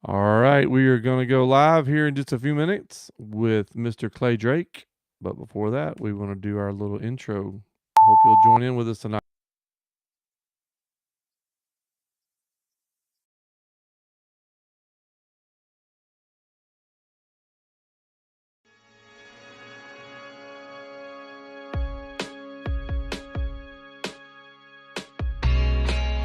All right, we are going to go live here in just a few minutes with Mr. Clay Drake. But before that, we want to do our little intro. Hope you'll join in with us tonight.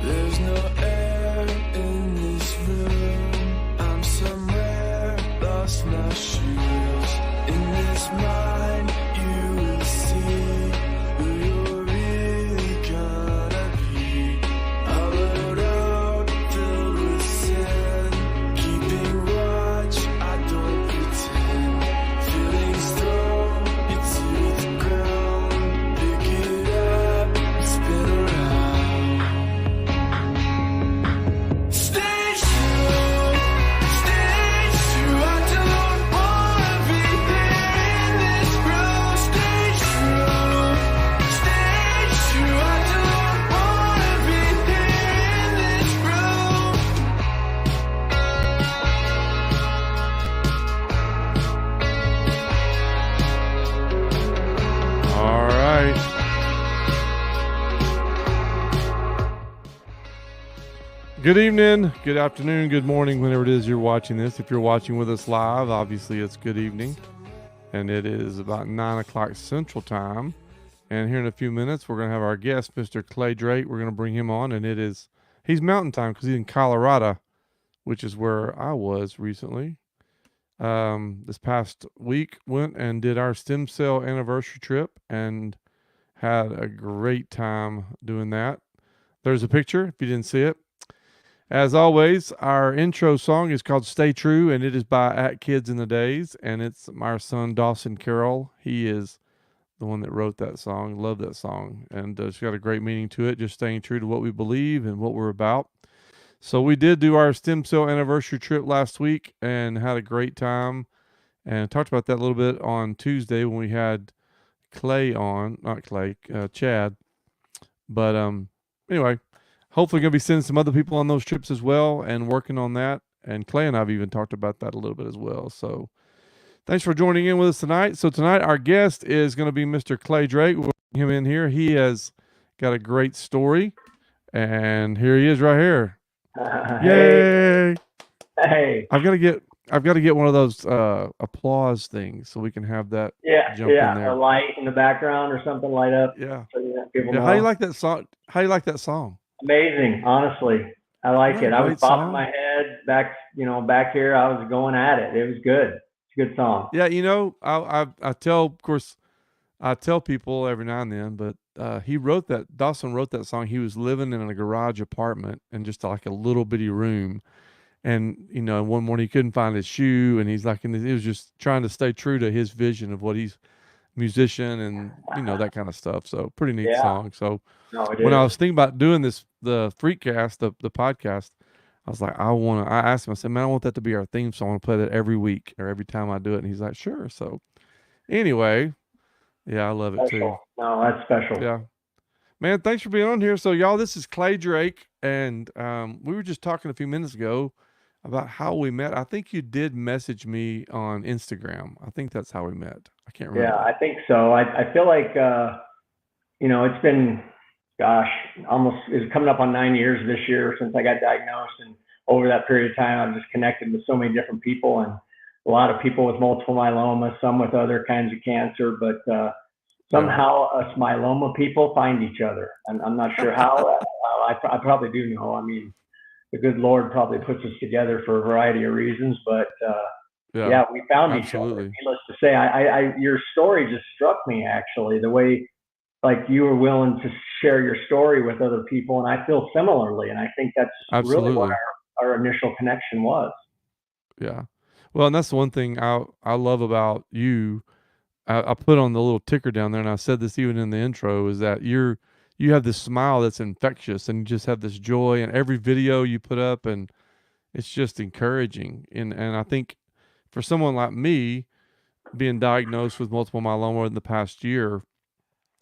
There's no air in this room. I'm somewhere, lost my shoes. In this mind, you will see who you're really gonna be. Hollowed out, filled with sin. Keeping watch, I don't pretend. Feelings throw you to the ground. Pick it up and spin around. Stay true, I don't wanna be in this room. Stay true, I don't wanna be in this room. All right. Good evening, good afternoon, good morning, whenever it is you're watching this. If you're watching with us live, obviously it's good evening. And it is about 9 o'clock Central Time. And here in a few minutes, we're going to have our guest, Mr. Clay Drake. We're going to bring him on. And he's Mountain Time because he's in Colorado, which is where I was recently. This past week, went and did our stem cell anniversary trip and had a great time doing that. There's a picture if you didn't see it. As always, our intro song is called Stay True, and it is by At Kids in the Days, and it's our son Dawson Carroll. He is the one that wrote that song. Love that song, and it's got a great meaning to it, just staying true to what we believe and what we're about. So we did do our stem cell anniversary trip last week and had a great time, and talked about that a little bit on Tuesday when we had Chad. But anyway, hopefully going to be sending some other people on those trips as well and working on that. And Clay and I've even talked about that a little bit as well. So thanks for joining in with us tonight. So tonight our guest is going to be Mr. Clay Drake. We'll bring him in here. He has got a great story, and here he is right here. Yay! Hey. I've got to get one of those applause things so we can have that jump in there. A light in the background or something light up. Yeah. So people know. How do you like that song? How do you like that song? Amazing, honestly. I like it. I was bobbing song. my head back here. I was going at it. It was good. It's a good song. Yeah, I tell people every now and then, but Dawson wrote that song. He was living in a garage apartment in just like a little bitty room. And, one morning he couldn't find his shoe, and he's like, he was just trying to stay true to his vision of what he's musician and, that kind of stuff. So pretty neat song. So when I was thinking about doing the Freakcast, the podcast, I was like, I asked him, I said, man, I want that to be our theme song. I want to play that every week or every time I do it. And he's like, sure. So anyway, yeah, I love it too. No, that's special. Yeah. Man, thanks for being on here. So y'all, this is Clay Drake. And we were just talking a few minutes ago about how we met. I think you did message me on Instagram. I think that's how we met. I can't remember. Yeah, I think so. I feel like, it's been, it's coming up on 9 years this year since I got diagnosed. And over that period of time, I've just connected with so many different people, and a lot of people with multiple myeloma, some with other kinds of cancer, but somehow us myeloma people find each other. I'm not sure how. I probably do know. I mean, the good Lord probably puts us together for a variety of reasons, but yeah, we found each other. Needless to say, your story just struck me, actually, the way like you were willing to share your story with other people, and I feel similarly, and I think that's really what our initial connection was. Yeah. Well, and that's the one thing I love about you. I put on the little ticker down there, and I said this even in the intro, is that you have this smile that's infectious, and you just have this joy in every video you put up, and it's just encouraging. And I think for someone like me, being diagnosed with multiple myeloma in the past year,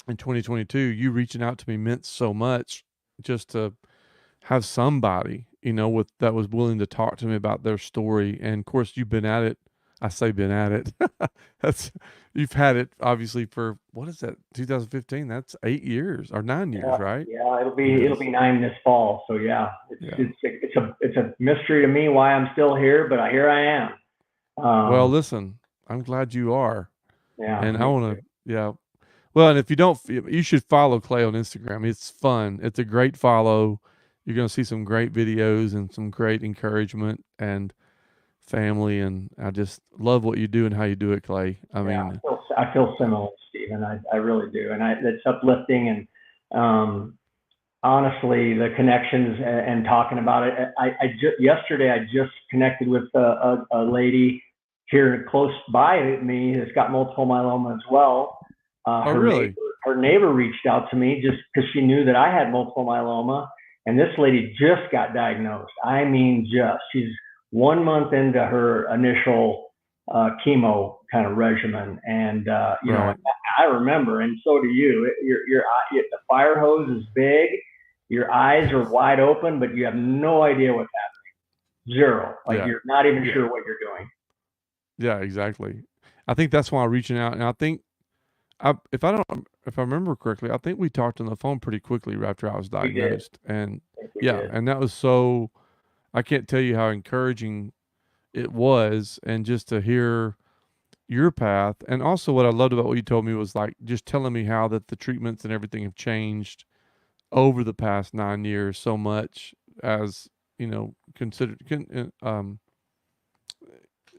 in 2022, you reaching out to me meant so much, just to have somebody, with that was willing to talk to me about their story. And of course, you've been at it. I say been at it. That's You've had it obviously for what is that? 2015. That's 8 years or 9 years, Yeah, right? yeah, it'll Yes. be 9 this fall. So yeah, Yeah. it's a mystery to me why I'm still here, but here I am. Well, Um, listen, I'm glad you are, yeah, and I me want too. to. Yeah. Well, and if you don't, you should follow Clay on Instagram. It's fun. It's a great follow. You're going to see some great videos and some great encouragement and family. And I just love what you do and how you do it, Clay. I Yeah, mean, I feel similar, Stephen. I really do, and it's uplifting and honestly, the connections and talking about it. Yesterday I just connected with a lady here close by me that's got multiple myeloma as well. oh, Her neighbor really? her neighbor reached out to me just because she knew that I had multiple myeloma, and this lady just got diagnosed. I mean, just she's 1 month into her initial chemo kind of regimen, and Right. I remember, and so do you. The fire hose is big, your eyes are wide open, but you have no idea what's happening. Zero. Like Yeah. you're not even Yeah. sure what you're doing. Yeah. Exactly. I think that's why I'm reaching out. And I think, if I remember correctly, I think we talked on the phone pretty quickly after I was We did. diagnosed. And I think we yeah. did. And that was so, I can't tell you how encouraging it was. And just to hear your path. And also, what I loved about what you told me was like just telling me how that the treatments and everything have changed over the past 9 years so much as considered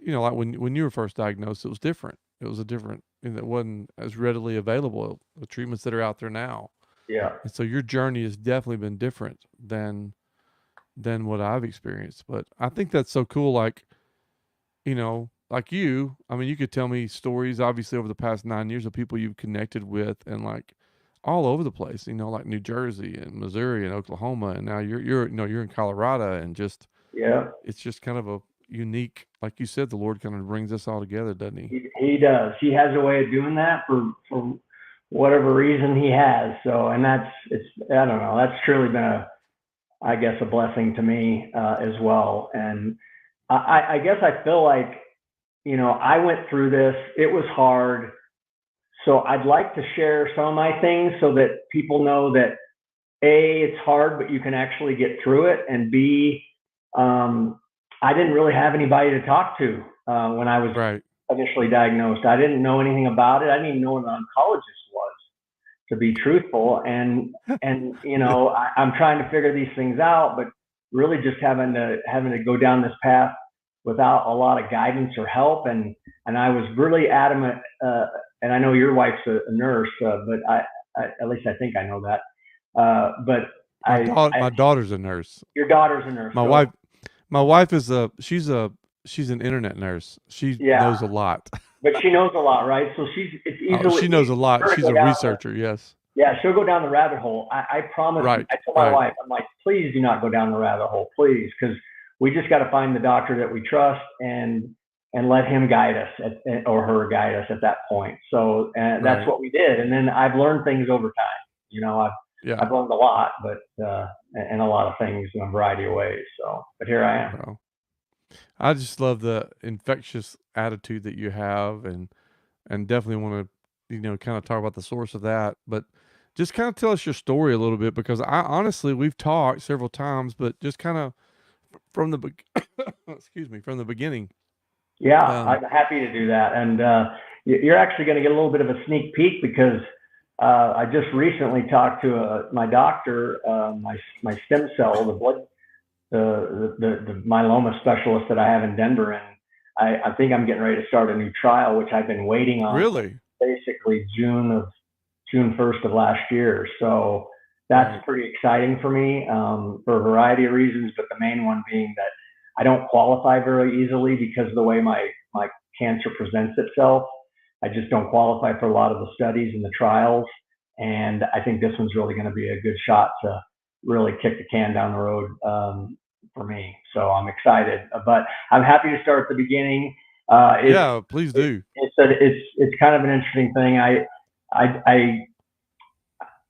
like when you were first diagnosed, it was different. It was a different, and it wasn't as readily available, the treatments that are out there now. Yeah. And so your journey has definitely been different than what I've experienced. But I think that's so cool. Like, like you, I mean, you could tell me stories obviously over the past 9 years of people you've connected with and like all over the place, like New Jersey and Missouri and Oklahoma. And now you're in Colorado, and just, Yeah. it's just kind of a unique, like you said, the Lord kind of brings us all together, doesn't he? He does. He has a way of doing that for whatever reason he has. So, and it's I don't know. That's truly been I guess a blessing to me as well. And I guess I feel like I went through this. It was hard. So I'd like to share some of my things so that people know that A, it's hard, but you can actually get through it. And B, I didn't really have anybody to talk to when I was Right. initially diagnosed. I didn't know anything about it. I didn't even know what an oncologist was, to be truthful. And Yeah. I'm trying to figure these things out, but really just having to go down this path without a lot of guidance or help. And I was really adamant. And I know your wife's a nurse, but at least I think I know that. But My daughter's a nurse. your daughter's a nurse, My so wife my wife is she's an internet nurse. She yeah. knows a lot. But she knows a lot, right? So it's Oh, easily she knows a lot. for her to She's go a down researcher, yes. yeah, she'll go down the rabbit hole. I promise you. Right, I told my right, wife, I'm like, please do not go down the rabbit hole, please, because we just got to find the doctor that we trust and let him guide us or her guide us at that point. So that's right. what we did. And then I've learned things over time. Yeah. I've learned a lot, but and a lot of things in a variety of ways. So, but here I am. Well, I just love the infectious attitude that you have, and definitely want to, kind of talk about the source of that. But just kind of tell us your story a little bit, because I honestly, we've talked several times, but just kind of from the excuse me, from the beginning. Yeah, Um, I'm happy to do that. And you're actually going to get a little bit of a sneak peek because I just recently talked to my doctor, my stem cell, the blood, the myeloma specialist that I have in Denver, and I think I'm getting ready to start a new trial, which I've been waiting on really? basically June 1st of last year. So that's Right. pretty exciting for me for a variety of reasons, but the main one being that I don't qualify very easily because of the way my cancer presents itself. I just don't qualify for a lot of the studies and the trials. And I think this one's really going to be a good shot to really kick the can down the road for me. So I'm excited, but I'm happy to start at the beginning. Yeah, please do. It's kind of an interesting thing. I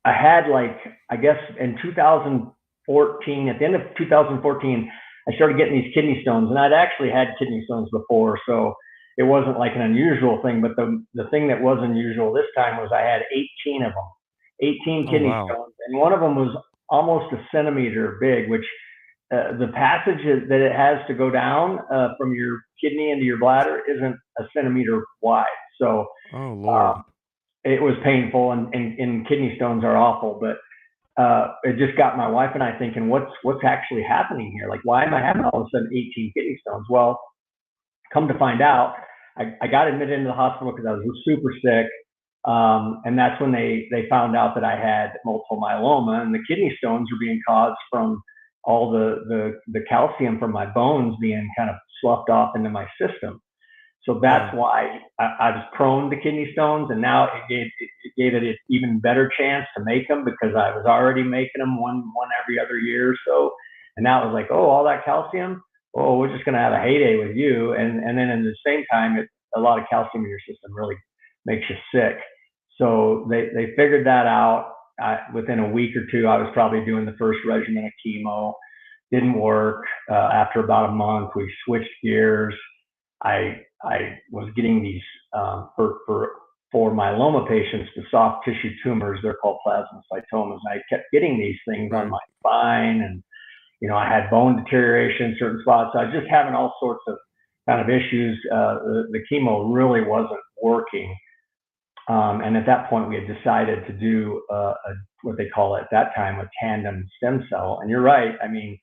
I had like I guess in 2000. 2014, at the end of 2014, I started getting these kidney stones, and I'd actually had kidney stones before, so it wasn't like an unusual thing. But the thing that was unusual this time was I had 18 of them, 18 kidney stones, and one of them was almost a centimeter big, which the passage that it has to go down from your kidney into your bladder isn't a centimeter wide. So, it was painful, and kidney stones are awful, but it just got my wife and I thinking, what's actually happening here? Like, why am I having all of a sudden 18 kidney stones? Well, come to find out, I got admitted into the hospital because I was super sick. And that's when they found out that I had multiple myeloma, and the kidney stones were being caused from all the calcium from my bones being kind of sloughed off into my system. So that's why I was prone to kidney stones, and now it gave it an even better chance to make them because I was already making them one every other year or so. And now it was like, oh, all that calcium, oh, we're just going to have a heyday with you. And then at the same time, a lot of calcium in your system really makes you sick. So they figured that out. Within a week or two, I was probably doing the first regimen of chemo. Didn't work. After about a month, we switched gears. I was getting these for myeloma patients, the soft tissue tumors. They're called plasmacytomas. I kept getting these things on my spine, and I had bone deterioration in certain spots. So I was just having all sorts of kind of issues. The chemo really wasn't working. And at that point, we had decided to do what they call at that time a tandem stem cell. And you're right. I mean,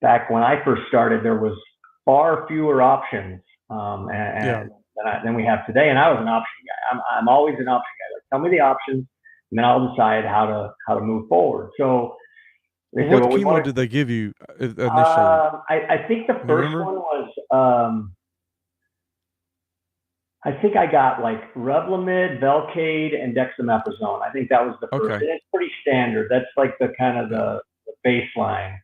back when I first started, there was far fewer options than we have today. And I was an option guy. I'm always an option guy. Like, tell me the options, and then I'll decide how to move forward. So they said, what chemo did they give you initially? I think the first one was. I think I got like Revlimid, Velcade, and dexamethasone. I think that was the first. And it's pretty standard. That's like the kind of the baseline.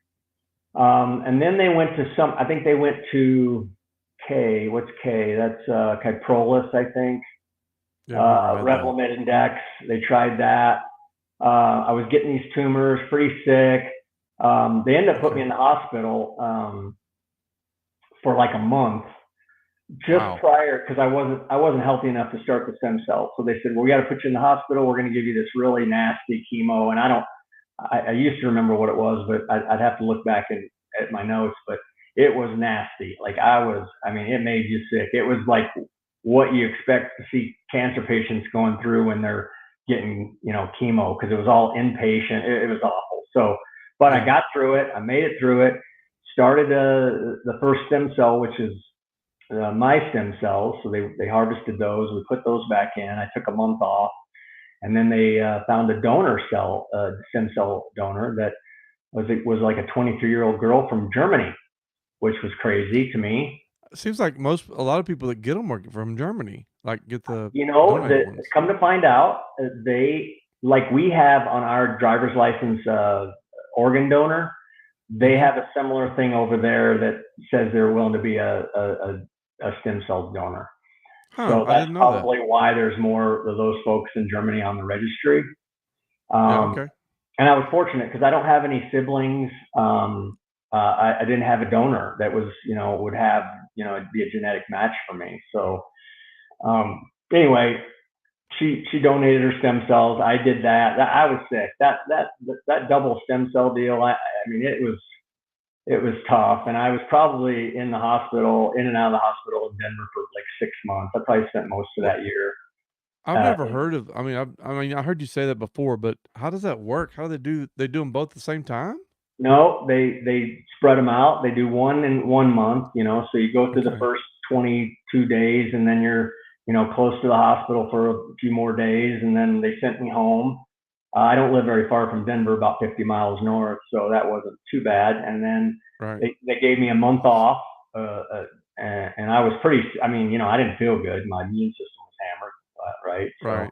And then they went to I think they went to K. What's K? That's Kyprolis, I think. Revlimid and Dex. They tried that. I was getting these tumors, pretty sick. They ended up putting me in the hospital for like a month. Just prior, because I wasn't healthy enough to start the stem cells. So they said, well, we got to put you in the hospital. We're going to give you this really nasty chemo. And I used to remember what it was, but I'd have to look back at my notes, but it was nasty. Like it made you sick. It was like what you expect to see cancer patients going through when they're getting, chemo, because it was all inpatient. It was awful. So, but I got through it. I made it through it, started the first stem cell, which is my stem cells. So they harvested those. We put those back in. I took a month off, and then they found a donor cell, stem cell donor that was like a 23-year-old girl from Germany, which was crazy to me. It seems like a lot of people that get them are from Germany, like get the come to find out, they, like we have on our driver's license organ donor, they have a similar thing over there that says they're willing to be a stem cell donor. So that's probably why there's more of those folks in Germany on the registry. And I was fortunate because I don't have any siblings. I didn't have a donor that was, would have, be a genetic match for me. So anyway, she donated her stem cells. I did that. I was sick. That double stem cell deal. I mean, it was tough, and I was probably in and out of the hospital in Denver for like 6 months. I probably spent most of that year. I've never heard of. I mean, I heard you say that before, but how does that work? How do they do? They do them both at the same time? No, they spread them out. They do one in 1 month. So you go through the first 22 days, and then you're close to the hospital for a few more days, and then they sent me home. I don't live very far from Denver, about 50 miles north, so that wasn't too bad. And then they gave me a month off, and I was I didn't feel good. My immune system was hammered, right?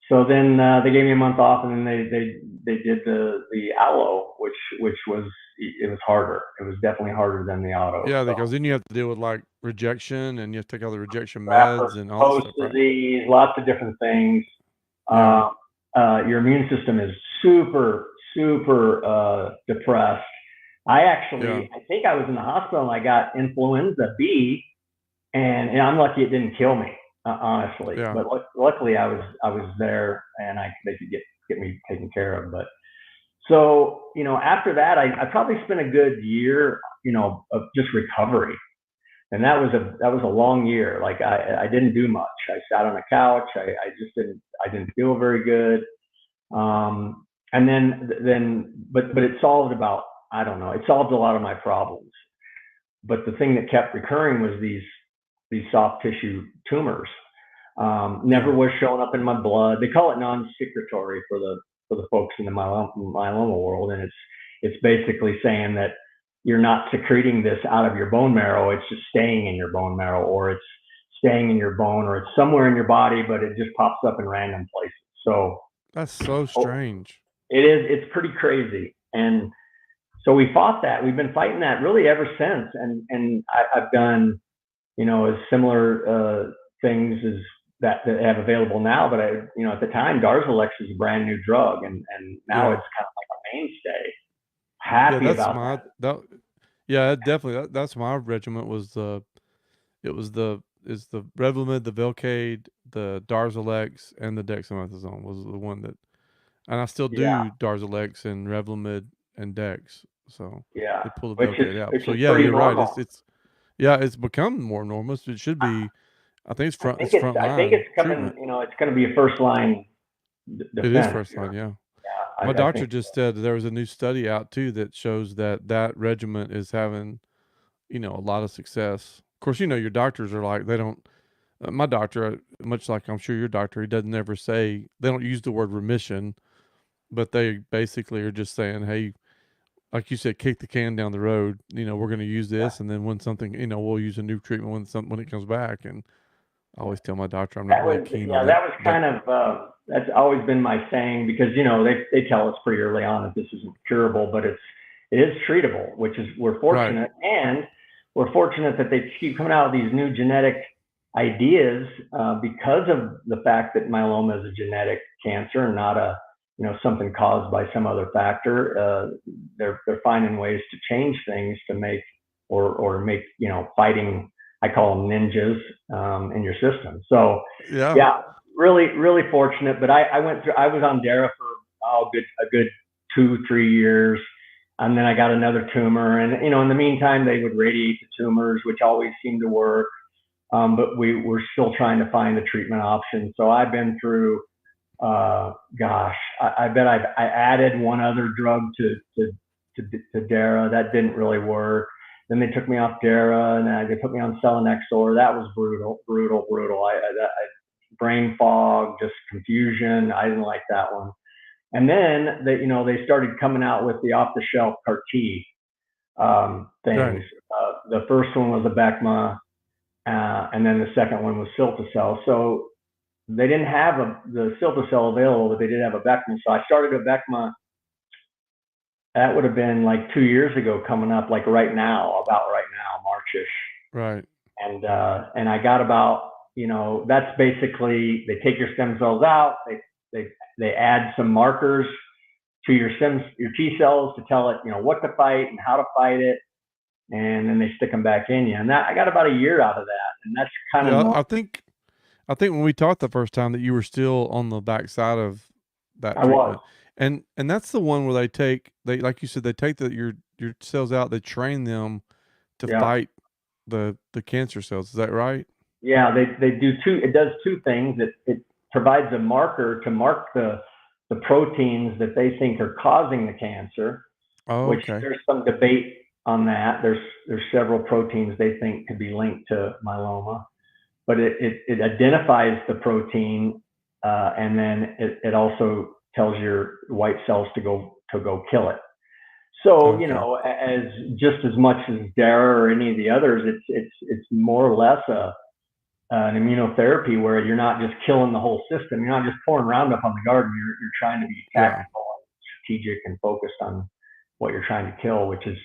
So then they gave me a month off, and then they did the allo, which was harder. It was definitely harder than the auto. Yeah, because then you have to deal with like rejection, and you have to take all the rejection meds and all that stuff. Disease, lots of different things. Your immune system is super, super depressed. I actually, Yeah. I think I was in the hospital and I got influenza B, and I'm lucky it didn't kill me, honestly. Yeah. But luckily I was there and they could get me taken care of. But so, after that, I probably spent a good year, of just recovery. And that was a long year. Like I didn't do much. I sat on a couch. I just didn't feel very good. And but it solved about, I don't know, it solved a lot of my problems. But the thing that kept recurring was these soft tissue tumors. Never Yeah. was showing up in my blood. They call it non-secretory for the folks in the myeloma world, and it's basically saying that you're not secreting this out of your bone marrow. It's just staying in your bone marrow, or it's staying in your bone, or it's somewhere in your body, but it just pops up in random places. So That's so oh, strange. it's pretty crazy. And so we fought that. We've been fighting that really ever since. And I've done, as similar things as that they have available now. But at the time, Darzalex is a brand new drug, and now Yeah. it's kind of like a mainstay. Yeah, Happy that's about my that. that yeah, definitely. That's my regiment was is the Revlimid, the Velcade, the Darzalex, and the dexamethasone was the one that, and I still Yeah, do Darzalex and Revlimid and Dex. So yeah, they pull the which is Velcade out. which So is yeah, pretty you're right. normal. It's become more normal. So it should be. I think it's front I think line it's coming. treatment. It's going to be a first line It is defense first line. here. Yeah. Yeah, My I doctor think so. just said there was a new study out too that shows that regiment is having, a lot of success. Of course, your doctors are like, they don't, my doctor, much like I'm sure your doctor, he doesn't ever say, they don't use the word remission, but they basically are just saying, hey, like you said, kick the can down the road. We're going to use Yeah. this. And then when something, we'll use a new treatment when it comes back. And I Yeah. always tell my doctor, I'm not really keen on That was that. kind of that's always been my saying, because they tell us pretty early on that this isn't curable, but it is treatable, which is we're Right. fortunate. And we're fortunate that they keep coming out with these new genetic ideas, because of the fact that myeloma is a genetic cancer and not a something caused by some other factor. They're finding ways to change things to make or make fighting, I call them ninjas, in your system. So Yeah. yeah, really really fortunate. But I went through. I was on Dara for a good 2-3 years, and then I got another tumor. And in the meantime, they would radiate the tumors, which always seemed to work. But we were still trying to find the treatment option. So I've been through. Gosh, I bet I added one other drug to Dara. That didn't really work. Then they took me off Dara, and they put me on Selinexor. That was brutal, brutal, brutal. Brain fog, just confusion. I didn't like that one. And then they started coming out with the off-the-shelf CAR T Right. things. The first one was a Abecma, and then the second one was Cilta-cel. So they didn't have the Cilta-cel available, but they did have a Abecma. So I started a Abecma. That would have been like 2 years ago, coming up, like about right now, Marchish. Right. And I got about, that's basically, they take your stem cells out, they add some markers to your T cells to tell it, what to fight and how to fight it, and then they stick them back in you. And that, I got about a year out of that, and that's kind of Yeah. normal. I think when we talked the first time that you were still on the backside of that I was. treatment, and that's the one where they like you said, they take your cells out, they train them to Yeah. fight the cancer cells. Is that right? Yeah, they do two. It does two things. It provides a marker to mark the proteins that they think are causing the cancer, Oh, which okay. there's some debate on that. There's several proteins they think could be linked to myeloma, but it identifies the protein, and then it also tells your white cells to go kill it. So Okay. as just as much as Dara or any of the others, it's more or less an immunotherapy where you're not just killing the whole system. You're not just pouring Roundup on the garden. You're trying to be Yeah. tactical and strategic and focused on what you're trying to kill, which is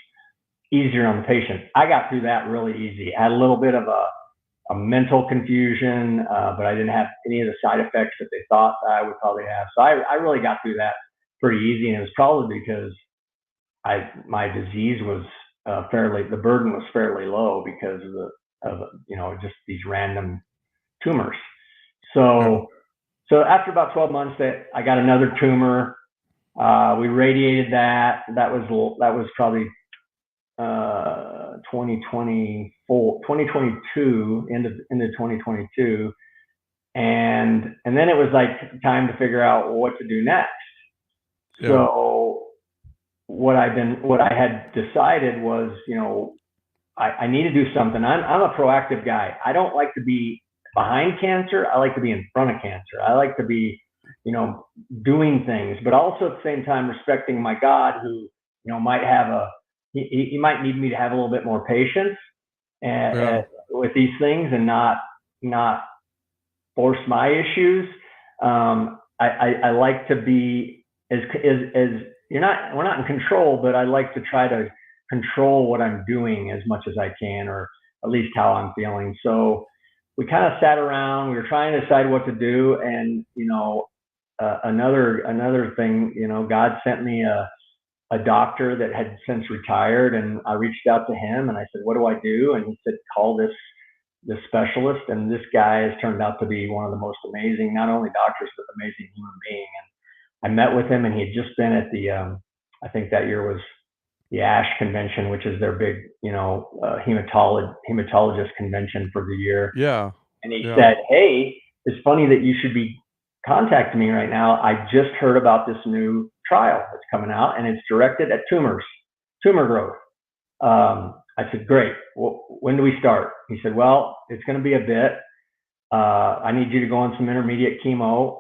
easier on the patient. I got through that really easy. I had a little bit of a mental confusion, but I didn't have any of the side effects that they thought I would probably have. So I really got through that pretty easy, and it was probably because my disease was the burden was fairly low because of just these random tumors. So after about 12 months, that I got another tumor. We radiated that. That was probably 2022, into 2022, and then it was like time to figure out what to do next. Yeah. So what I had decided was, I need to do something. I'm a proactive guy. I don't like to be behind cancer. I like to be in front of cancer. I like to be, doing things, but also at the same time respecting my God, who, might have he might need me to have a little bit more patience with these things and not force my issues. I like to be as we're not in control, but I like to try to control what I'm doing as much as I can, or at least how I'm feeling. So we kind of sat around, we were trying to decide what to do. And, another thing, God sent me a doctor that had since retired, and I reached out to him and I said, what do I do? And he said, call this specialist. And this guy has turned out to be one of the most amazing, not only doctors, but amazing human being. And I met with him, and he had just been at the, I think that year was the ASH convention, which is their big, hematologist convention for the year. Yeah. And he said, hey, it's funny that you should be contacting me right now. I just heard about this new trial that's coming out, and it's directed at tumor growth. I said, great. Well, when do we start? He said, well, it's going to be a bit. I need you to go on some intermediate chemo,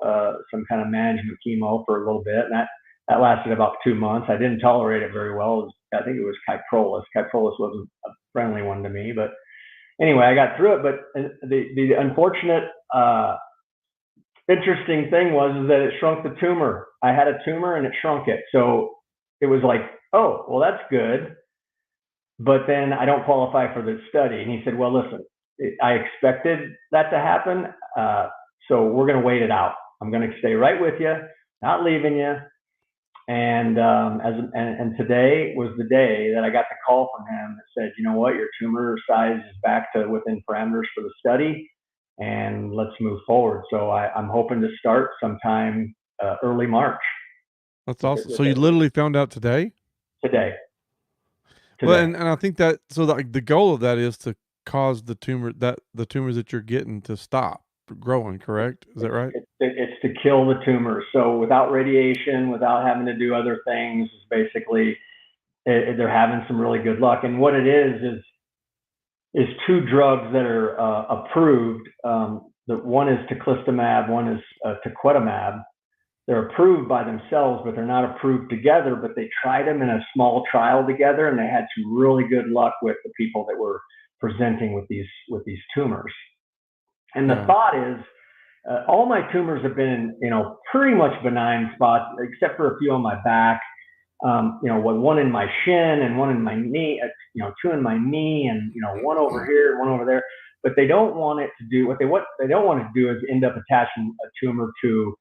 some kind of management chemo for a little bit. And that lasted about 2 months. I didn't tolerate it very well. I think it was Kyprolis. Kyprolis wasn't a friendly one to me, but anyway, I got through it. But the unfortunate, interesting thing was that it shrunk the tumor. I had a tumor and it shrunk it. So it was like, oh, well, that's good. But then I don't qualify for the study. And he said, well, listen, I expected that to happen. So we're going to wait it out. I'm going to stay right with you, not leaving you. And today was the day that I got the call from him that said, you know what, your tumor size is back to within parameters for the study, and let's move forward. So I'm hoping to start sometime early March. That's awesome. So you literally found out today? Today. Well, and I think that, so the goal of that is to cause the tumors that you're getting to stop growing, correct? Is that right? It's to kill the tumors. So without radiation, without having to do other things, basically they're having some really good luck. And what it is 2 drugs that are approved. One is teclistamab, one is tequetamab. They're approved by themselves, but they're not approved together. But they tried them in a small trial together, and they had some really good luck with the people that were presenting with these tumors. And the thought is, all my tumors have been, pretty much benign spots, except for a few on my back. One in my shin and one in my knee, 2 in my knee, and one over here and one over there. But they don't want it to do what they don't want to do is end up attaching a tumor to,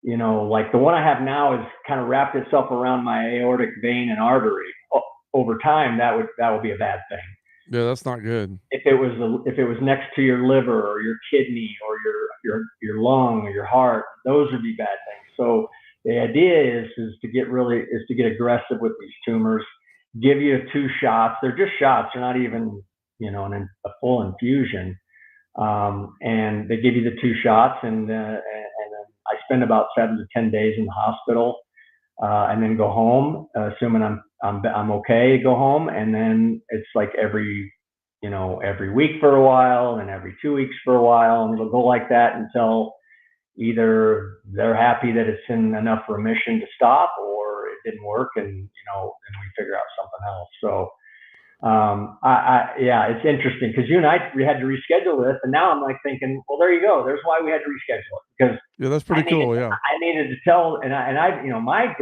like the one I have now is kind of wrapped itself around my aortic vein and artery. Over time, that would be a bad thing. Yeah, that's not good. If it was next to your liver or your kidney or your lung or your heart, those would be bad things. So the idea is to get aggressive with these tumors. Give you 2 shots. They're just shots. They're not even a full infusion. And they give you the 2 shots, and then I spend about 7 to 10 days in the hospital, and then go home, assuming I'm okay, go home. And then it's like every week for a while, and every 2 weeks for a while, and it'll go like that until either they're happy that it's in enough remission to stop, or it didn't work, and then we figure out something else. So it's interesting, because you and I, we had to reschedule this, and now I'm like thinking, well, there you go. There's why we had to reschedule it, because that's pretty cool. Yeah, I needed to tell, and I my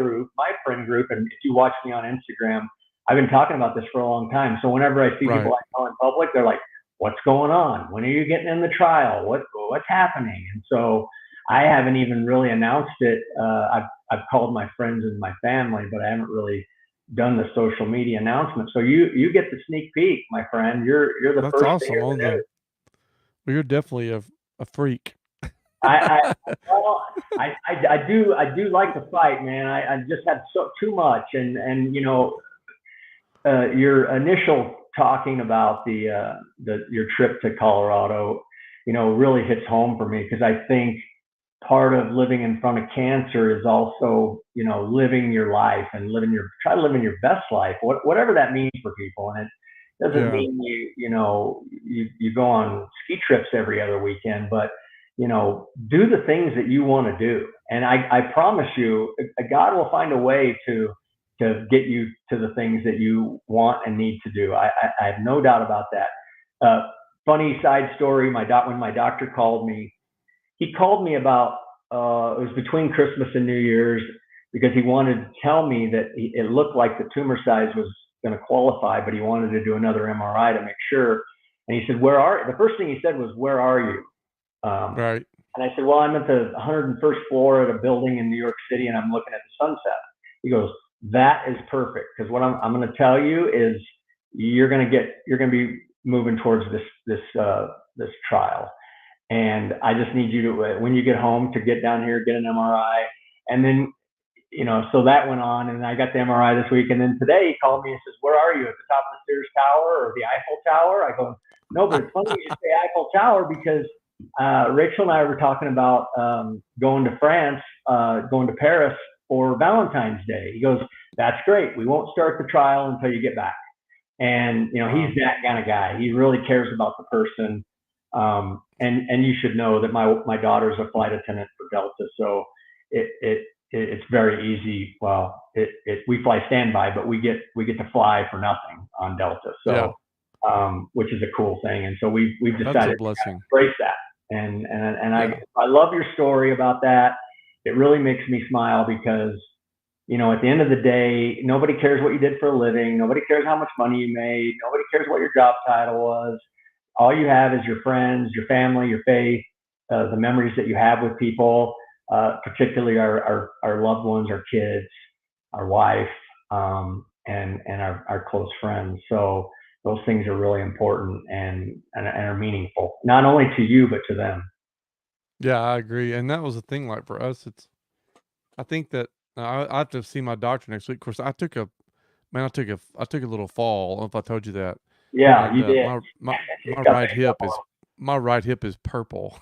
friend group, and if you watch me on Instagram, I've been talking about this for a long time. So whenever I see people I know in public, they're like, what's going on? When are you getting in the trial? What's happening? And so I haven't even really announced it. I've called my friends and my family, but I haven't really done the social media announcement. So you get the sneak peek, my friend. You're the That's first to awesome. hear On the the news. well, you're definitely a freak. I well, I do like to fight, man. I just had too much, and your initial talking about the your trip to Colorado, really hits home for me because I think part of living in front of cancer is also, living your life and try to live in your best life, whatever that means for people. And it doesn't Yeah. mean you go on ski trips every other weekend, but, do the things that you want to do. And I promise you, God will find a way to get you to the things that you want and need to do. I have no doubt about that. Funny side story, when my doctor called me, he called me about it was between Christmas and New Year's because he wanted to tell me that it looked like the tumor size was going to qualify, but he wanted to do another MRI to make sure. And he said, the first thing he said was, "Where are you?" Um, Right. and I said, "Well, I'm at the 101st floor at a building in New York City, and I'm looking at the sunset." He goes, "That is perfect because what I'm going to tell you is you're going to be moving towards this trial." And I just need you to, when you get home, to get down here, get an MRI. And then, so that went on, and I got the MRI this week. And then today he called me and says, "Where are you, at the top of the Sears Tower or the Eiffel Tower?" I go, "No, but it's funny you say Eiffel Tower because Rachel and I were talking about going to France, going to Paris for Valentine's Day." He goes, "That's great. We won't start the trial until you get back." And Wow. he's that kind of guy. He really cares about the person. And you should know that my daughter's a flight attendant for Delta, so it's very easy. Well, we fly standby, but we get to fly for nothing on Delta, Yeah. so which is a cool thing. And so we've That's a decided to kind of blessing. embrace that. And Yeah. I love your story about that. It really makes me smile because at the end of the day, nobody cares what you did for a living. Nobody cares how much money you made. Nobody cares what your job title was. All you have is your friends, your family, your faith, the memories that you have with people, particularly our loved ones, our kids, our wife, and our close friends. So those things are really important and are meaningful, not only to you, but to them. Yeah, I agree. And that was the thing. Like for us, I think that I have to see my doctor next week. Of course, I took a little fall. I don't know if I told you that. Yeah, And you did. my Got right banged up hip is purple.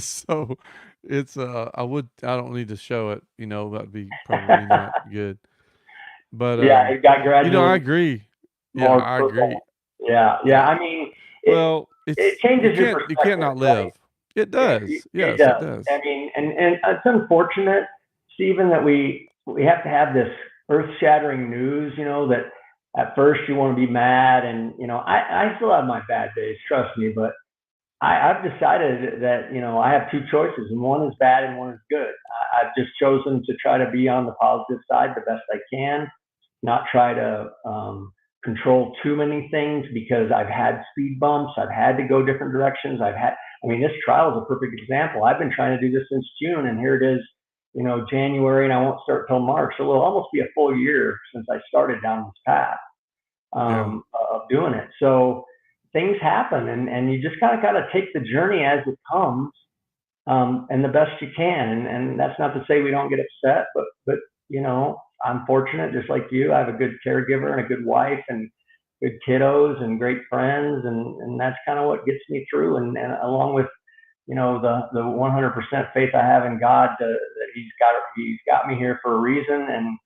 So it's I don't need to show it, that'd be probably not good. But Yeah, it got I gradually agree. Yeah, more I agree. purple. Yeah, yeah. Yeah. I mean, Well, it it's changes your you can't perspective, not right? live. It It, does. it Yes, it does. does. I mean, and it's unfortunate, Stephen, that we have to have this earth-shattering news. That at first you want to be mad, and I still have my bad days, trust me, but I've decided that I have two choices, and one is bad and one is good. I've just chosen to try to be on the positive side the best I can, not try to control too many things because I've had speed bumps. I've had to go different directions. I mean, this trial is a perfect example. I've been trying to do this since June, and here it is, January, and I won't start till March. So it'll almost be a full year since I started down this path Yeah. of doing it. So things happen, and you just kind of got to take the journey as it comes, and the best you can. And that's not to say we don't get upset, but I'm fortunate, just like you. I have a good caregiver and a good wife and good kiddos and great friends, and that's kind of what gets me through. And along with the 100% faith I have in God, that He's got me here for a reason. And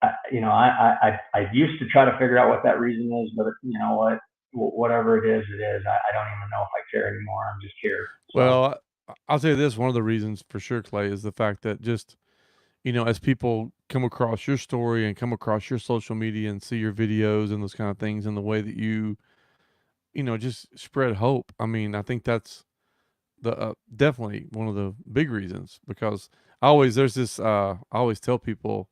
I used to try to figure out what that reason is, but you know what, whatever it is, it is. I don't even know if I care anymore. I'm just here. So Well, I'll say this, one of the reasons for sure, Clay, is the fact that just, as people come across your story and come across your social media and see your videos and those kind of things and the way that just spread hope. I mean, I think that's definitely one of the big reasons because I always tell people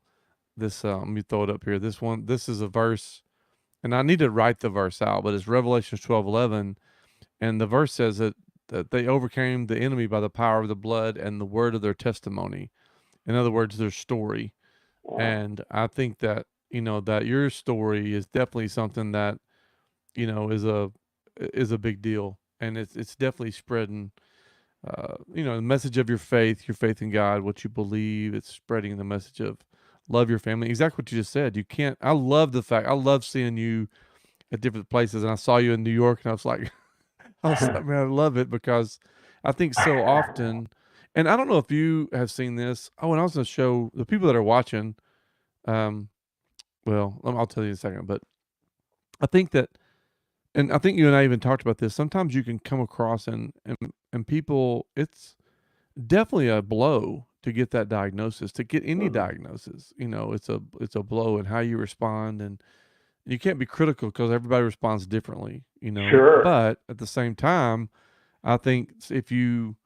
this, let me throw it up here. This is a verse, and I need to write the verse out, but it's Revelations 12:11. And the verse says that that they overcame the enemy by the power of the blood and the word of their testimony. In other words, their story. And I think that, that your story is definitely something that, is a big deal. And it's definitely spreading, the message of your faith in God, what you believe. It's spreading the message of love your family. Exactly what you just said. You can't, I love seeing you at different places. And I saw you in New York and I was like, man, I love it because I think so often, and I don't know if you have seen this. Oh, and I was going to show the people that are watching. Um, well, I'll tell you in a second, but I think that, and I think you and I even talked about this. Sometimes you can come across and people, it's definitely a blow to get that diagnosis, to get any diagnosis. It's a blow in how you respond, and you can't be critical because everybody responds differently. Sure. But at the same time, I think if you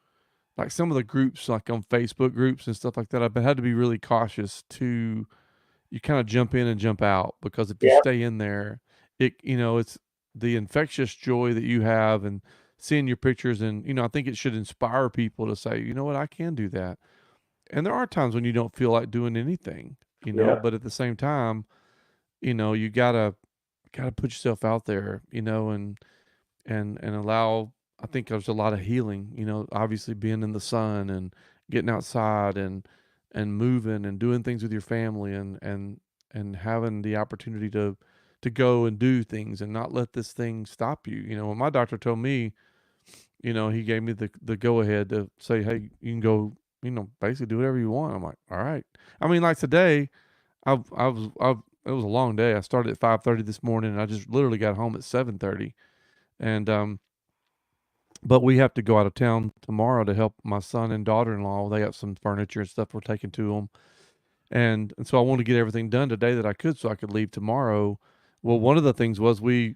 like some of the groups, like on Facebook groups and stuff like that, I've had to be really cautious to you kind of jump in and jump out because if you Yep. stay in there, it's the infectious joy that you have and seeing your pictures and I think it should inspire people to say, you know what, I can do that. And there are times when you don't feel like doing anything, Yep. but at the same time, you gotta put yourself out there, and allow. I think there's a lot of healing, obviously being in the sun and getting outside and moving and doing things with your family and having the opportunity to go and do things and not let this thing stop you. When my doctor told me, he gave me the go ahead to say, hey, you can go, basically do whatever you want. I'm like, all right. I mean, like today, it was a long day. I started at 5:30 this morning and I just literally got home at 7:30. And but we have to go out of town tomorrow to help my son and daughter-in-law. They got some furniture and stuff we're taking to them. And so I wanted to get everything done today that I could so I could leave tomorrow. Well, one of the things was I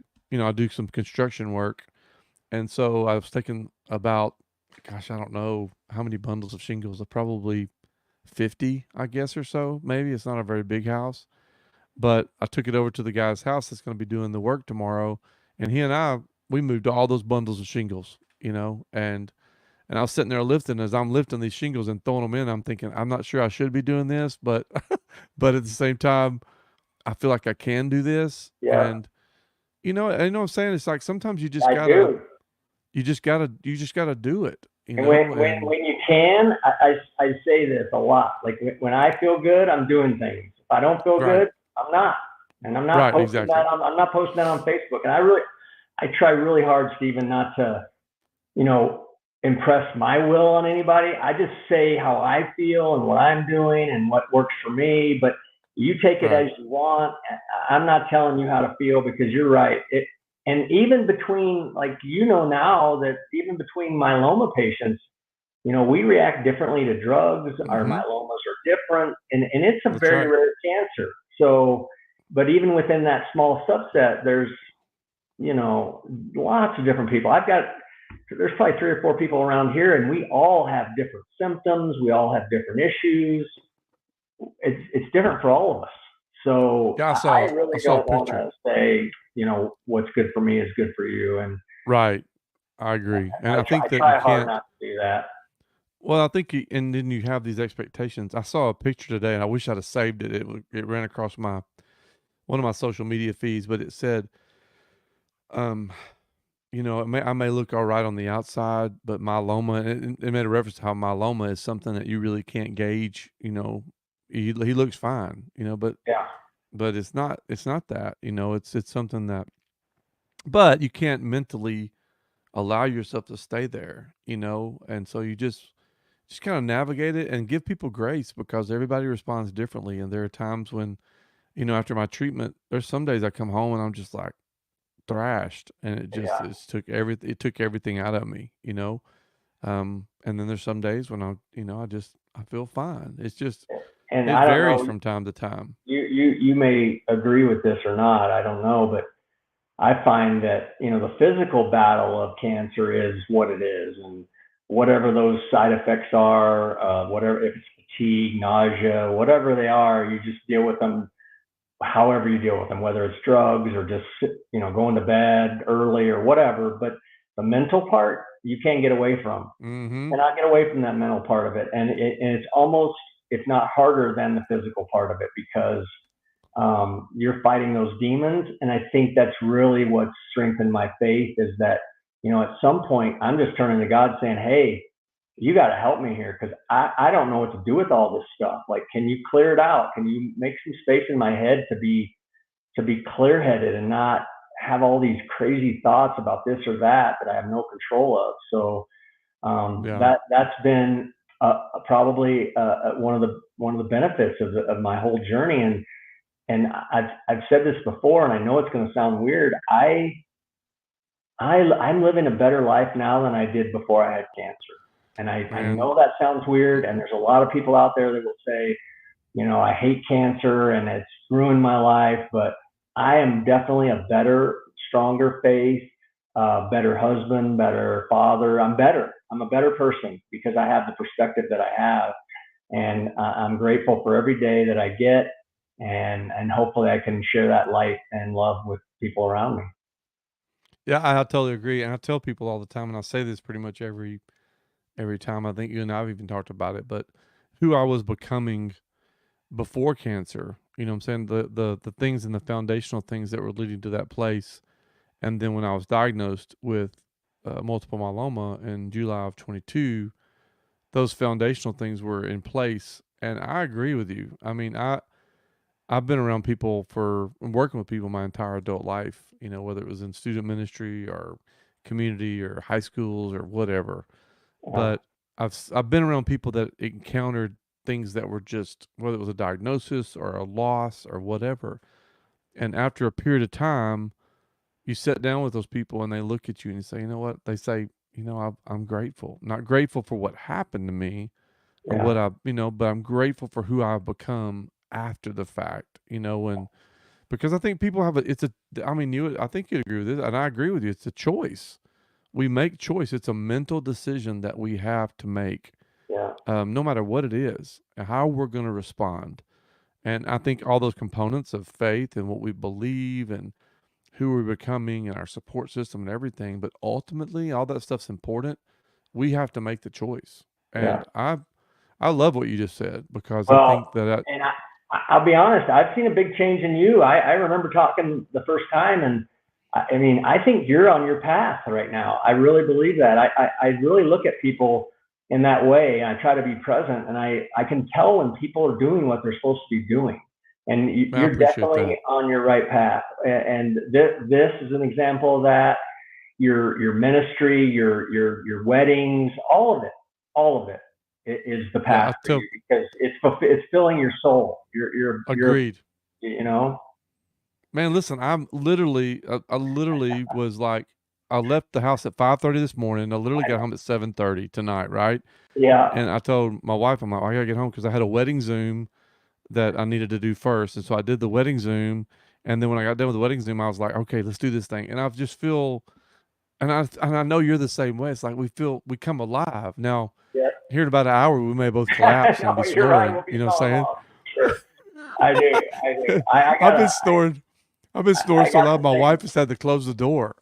do some construction work. And so I was taking about, gosh, I don't know how many bundles of shingles, probably 50, I guess, or so. Maybe it's not a very big house, but I took it over to the guy's house that's going to be doing the work tomorrow. And he and we moved all those bundles of shingles, and I was sitting there lifting. As I'm lifting these shingles and throwing them in, I'm thinking, I'm not sure I should be doing this, but but at the same time, I feel like I can do this. Yeah. And what I'm saying? It's like sometimes I do. you just gotta do it, And when you can, I say this a lot. Like when I feel good, I'm doing things. If I don't feel Right. good, I'm not. And I'm not Right, posting exactly. that I'm not posting that on Facebook. And I try really hard, Stephen, not to, you know, impress my will on anybody. I just say how I feel and what I'm doing and what works for me. But you take it Right. as you want. I'm not telling you how to feel because you're right. And even between, like, now that even between myeloma patients, we react differently to drugs. Our Mm-hmm. myelomas are different, and it's a That's very right. rare cancer. So, but even within that small subset, there's, lots of different people. There's probably 3 or 4 people around here, and we all have different symptoms. We all have different issues. It's different for all of us. So Yeah, I really I saw a don't want picture. to say, what's good for me is good for you. And Right. I agree. And I I think that you try hard can't. not to do that. Well, I think and then you have these expectations. I saw a picture today, and I wish I'd have saved it. It ran across one of my social media feeds, but it said, um, I may look all right on the outside, but myeloma. It made a reference to how myeloma is something that you really can't gauge. He looks fine, Yeah. but it's not that. It's something that, but you can't mentally allow yourself to stay there. And so you just kind of navigate it and give people grace because everybody responds differently. And there are times when, after my treatment, there's some days I come home and I'm just like thrashed and Yeah. it took everything out of me. And then there's some days when I feel fine. And It I don't varies know, from time to time. you may agree with this or not. I don't know, but I find that, the physical battle of cancer is what it is. And whatever those side effects are, whatever, if it's fatigue, nausea, whatever they are, you just deal with them however you deal with them, whether it's drugs or just, going to bed early or whatever. But the mental part, you can't get away from. Mm-hmm. Cannot get away from that mental part of it, and it's almost, if not harder than the physical part of it, because you're fighting those demons. And I think that's really what strengthened my faith, is that, at some point I'm just turning to God saying, hey, you got to help me here, because I don't know what to do with all this stuff. Like, can you clear it out? Can you make some space in my head to be clear headed and not have all these crazy thoughts about this or that I have no control of. So Yeah. that's been probably one of the benefits of my whole journey. And I've said this before, and I know it's going to sound weird. I'm living a better life now than I did before I had cancer. And I Man. know that sounds weird, and there's a lot of people out there that will say, I hate cancer and it's ruined my life, but I am definitely a better, stronger faith, better husband, better father. I'm better. I'm a better person because I have the perspective that I have. And I'm grateful for every day that I get. And hopefully I can share that light and love with people around me. Yeah, I totally agree. And I tell people all the time, and I say this pretty much every time. I think you and I have even talked about it, but who I was becoming before cancer, you know what I'm saying? The things and the foundational things that were leading to that place. And then when I was diagnosed with multiple myeloma in July of 22, those foundational things were in place. And I agree with you. I mean, I've been around people working with people my entire adult life, whether it was in student ministry or community or high schools or whatever. Uh, But I've been around people that encountered things that were just, whether it was a diagnosis or a loss or whatever. And after a period of time, you sit down with those people and they look at you and you say, you know what? They say, I'm grateful. Not grateful for what happened to me or yeah, but I'm grateful for who I've become after the fact, and because I think people I think you'd agree with this, and I agree with you. It's a choice. We make choice. It's a mental decision that we have to make, yeah, no matter what it is, how we're going to respond. And I think all those components of faith and what we believe and who we're becoming and our support system and everything, but ultimately all that stuff's important. We have to make the choice. yeah. And I love what you just said because I Well, think that and I'll be honest, I've seen a big change in you. I remember talking the first time, and I mean, I think you're on your path right now. I really believe that. I really look at people in that way, and I try to be present, and I can tell when people are doing what they're supposed to be doing. And I you're appreciate definitely that. on your right path. And this is an example of that. Your ministry, your weddings, all of it is the Yeah, path for you, because it's filling your soul. agreed. You know, Man, listen, I literally was like, I left the house at 5:30 this morning. I literally got home at 7:30 tonight, right? yeah, And I told my wife, I'm like, I gotta get home because I had a wedding Zoom that I needed to do first, and so I did the wedding Zoom. And then when I got done with the wedding Zoom, I was like, okay, let's do this thing. And I just feel, and I know you're the same way. It's like we come alive now. yeah. Here in about an hour, we may both I collapse and be know, you're right. snoring. We'll be You know what I'm calling saying? off. Sure, I do. I do. I I've gotta. been snoring. I've been snoring I so got loud, the my same. wife has had to close the door.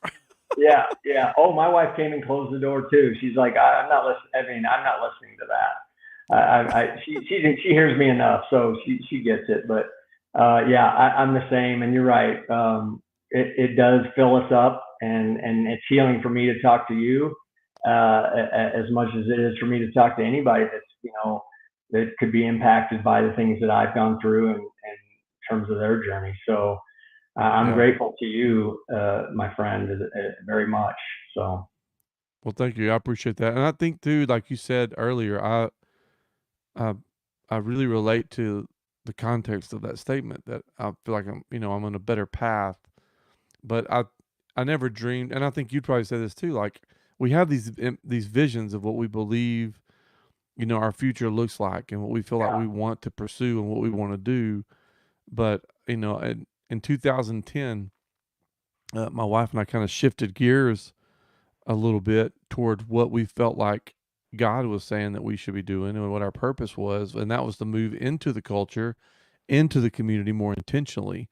Yeah, yeah. Oh, my wife came and closed the door too. She's like, I'm not listening. I mean, I'm not listening to that. She hears me enough, so she gets it. But yeah, I'm the same, and you're right. It does fill us up, and it's healing for me to talk to you, as much as it is for me to talk to anybody that's, that could be impacted by the things that I've gone through, and in terms of their journey. So I'm Yeah. grateful to you, my friend, very much. So Well, thank you. I appreciate that. And I think too, like you said earlier, I I really relate to the context of that statement that I feel like I'm on a better path. But I never dreamed, and I think you'd probably say this too, like we have these visions of what we believe, our future looks like and what we feel like yeah, we want to pursue and what we want to do. But, in 2010, my wife and I kind of shifted gears a little bit toward what we felt like God was saying that we should be doing and what our purpose was. And that was to move into the culture, into the community more intentionally.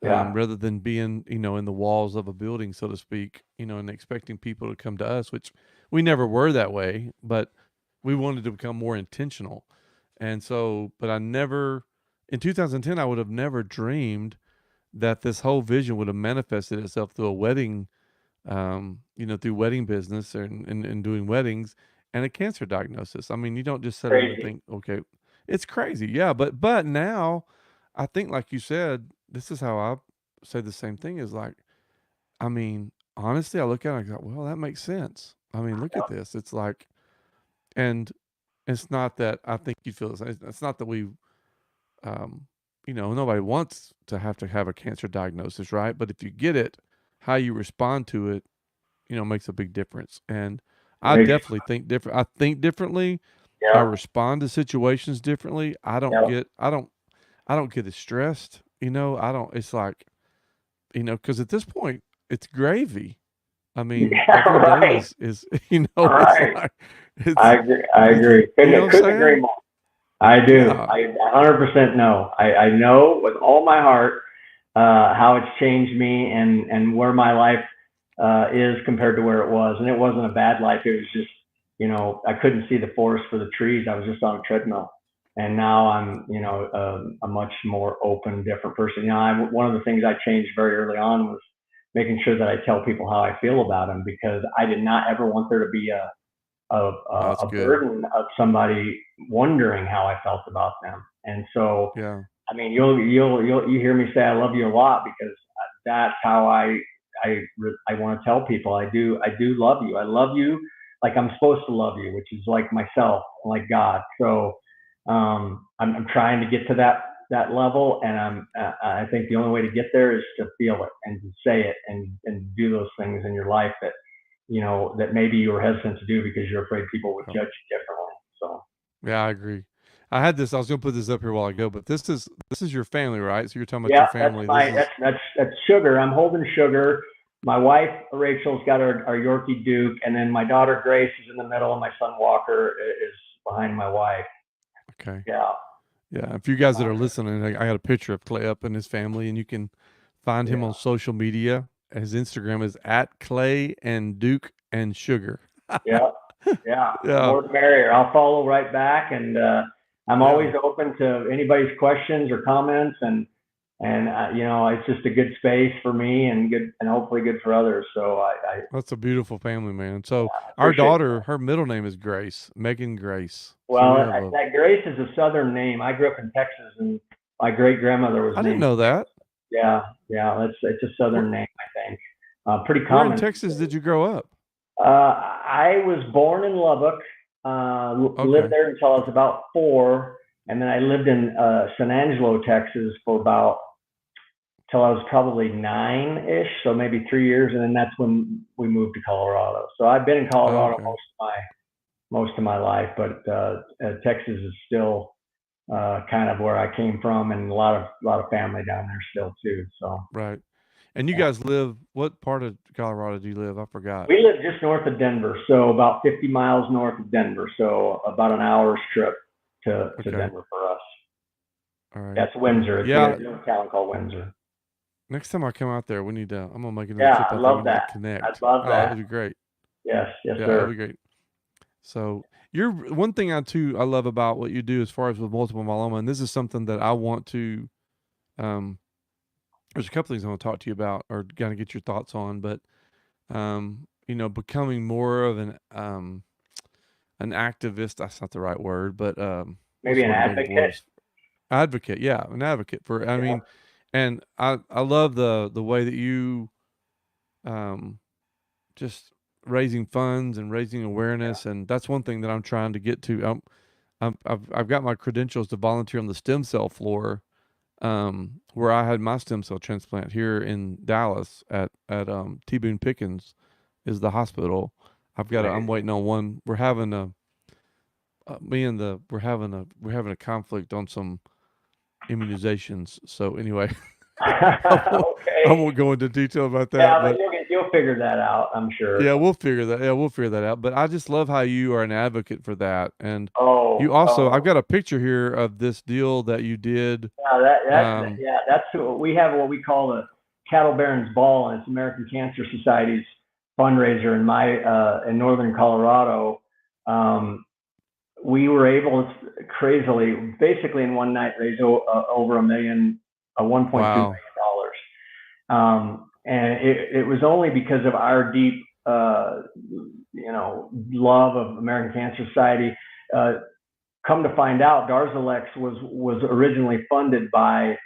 Yeah. rather than being, in the walls of a building, so to speak, and expecting people to come to us, which we never were that way, but we wanted to become more intentional. And so, but I never, in 2010, I would have never dreamed that this whole vision would have manifested itself through a wedding, through wedding business and doing weddings and a cancer diagnosis. I mean, you don't just sit down and Crazy. think, okay, it's crazy. Yeah. But now I think, like you said, this is how I say the same thing is like, I mean, honestly, I look at it and I go, well, that makes sense. I mean, look at this. It's like, and it's not that I think you feel the same. It's not that um, nobody wants to have a cancer diagnosis, right? But if you get it, how you respond to it, makes a big difference. And I Makes, definitely think different. I think differently. I yeah. respond to situations differently. Yeah. I don't get as stressed. I don't. It's like, because at this point, it's gravy. I mean, Yeah. every day Right. is it's Right. like it's I agree. I it's agree. you know what I'm Couldn't agree saying? more. I do. Yeah, I 100% know. I know with all my heart how it's changed me and where my life is compared to where it was. And it wasn't a bad life. It was just, I couldn't see the forest for the trees. I was just on a treadmill. And now I'm, a much more open, different person. One of the things I changed very early on was making sure that I tell people how I feel about them, because I did not ever want there to be that's a good. burden of somebody wondering how I felt about them. And so, Yeah, I mean, you hear me say I love you a lot, because that's how I want to tell people I do love you. I love you like I'm supposed to love you, which is like myself, like God. So I'm trying to get to that level, and I think the only way to get there is to feel it and to say it and do those things in your life that that maybe you were hesitant to do because you're afraid people would yeah, judge you differently. So yeah. I agree. I was gonna put this up here a while ago, but this is your family, right? So you're talking about your yeah, that's family. This my is that's Sugar. I'm holding Sugar. My wife Rachel's got our Yorkie Duke, and then my daughter Grace is in the middle, and my son Walker is behind my wife. okay. Yeah, Yeah, if you guys that are listening, I got a picture of Clay up and his family, and you can find him yeah, on social media. His Instagram is at Clay and Duke and Sugar. yeah, yeah. The Yeah, more the merrier. I'll follow right back, and I'm yeah, always open to anybody's questions or comments, and it's just a good space for me, and good, and hopefully good for others. So I that's a beautiful family, man. So our appreciate that. daughter, her middle name is Grace, Megan Grace. So we Well, have a. that Grace is a Southern name. I grew up in Texas, and my great grandmother was I didn't named. know that. Yeah, yeah. It's a Where, Southern name, I think. Pretty where in common. Texas did you grow up? I was born in Lubbock. Lived Okay, there until I was about 4, and then I lived in San Angelo, Texas, for about till I was probably 9-ish, so maybe 3 years, and then that's when we moved to Colorado. So I've been in Colorado okay, most of my life, but Texas is still kind of where I came from, and a lot of family down there still too. So right. And you yeah. guys live, what part of Colorado do you live? I forgot. We live just north of Denver, so about 50 miles north of Denver, so about an hour's trip to Okay, Denver for us. all right. That's Windsor. It's Yeah, a little town called Windsor. next time I come out there, we need to. I'm gonna make another Yeah, trip I out there. We love need to that. I connect. love Oh, that'd that. be great. Yes, yes, Yeah, that'd sir. be great. So you're one thing I love about what you do as far as with multiple myeloma, and this is something that I want to. Um, there's a couple things I want to talk to you about, or kind of get your thoughts on, but becoming more of an activist. That's not the right word, but what's Maybe the an word I'm looking for? advocate. Advocate. Yeah, an advocate for. I Yeah, mean, and I love the way that you um just raising funds and raising yeah. awareness, and that's one thing that I'm trying to get to. I've got my credentials to volunteer on the stem cell floor, where I had my stem cell transplant here in Dallas at T Boone Pickens is the hospital. I'm Amazing. waiting on one. We're having a me and the we're having a conflict on some immunizations. So anyway, I won't, I Okay. won't go into detail about Yeah, that, but but you'll get you'll figure that out, I'm sure. Yeah, we'll figure that. Yeah, we'll figure that out. But I just love how you are an advocate for that, and you also. I've got a picture here of this deal that you did. That's we have what we call the Cattle Barons Ball, and it's American Cancer Society's fundraiser in northern Colorado. We were able to crazily, basically in one night, raise over $1.2 million. And it was only because of our deep, love of American Cancer Society. Come to find out, Darzalex was originally funded by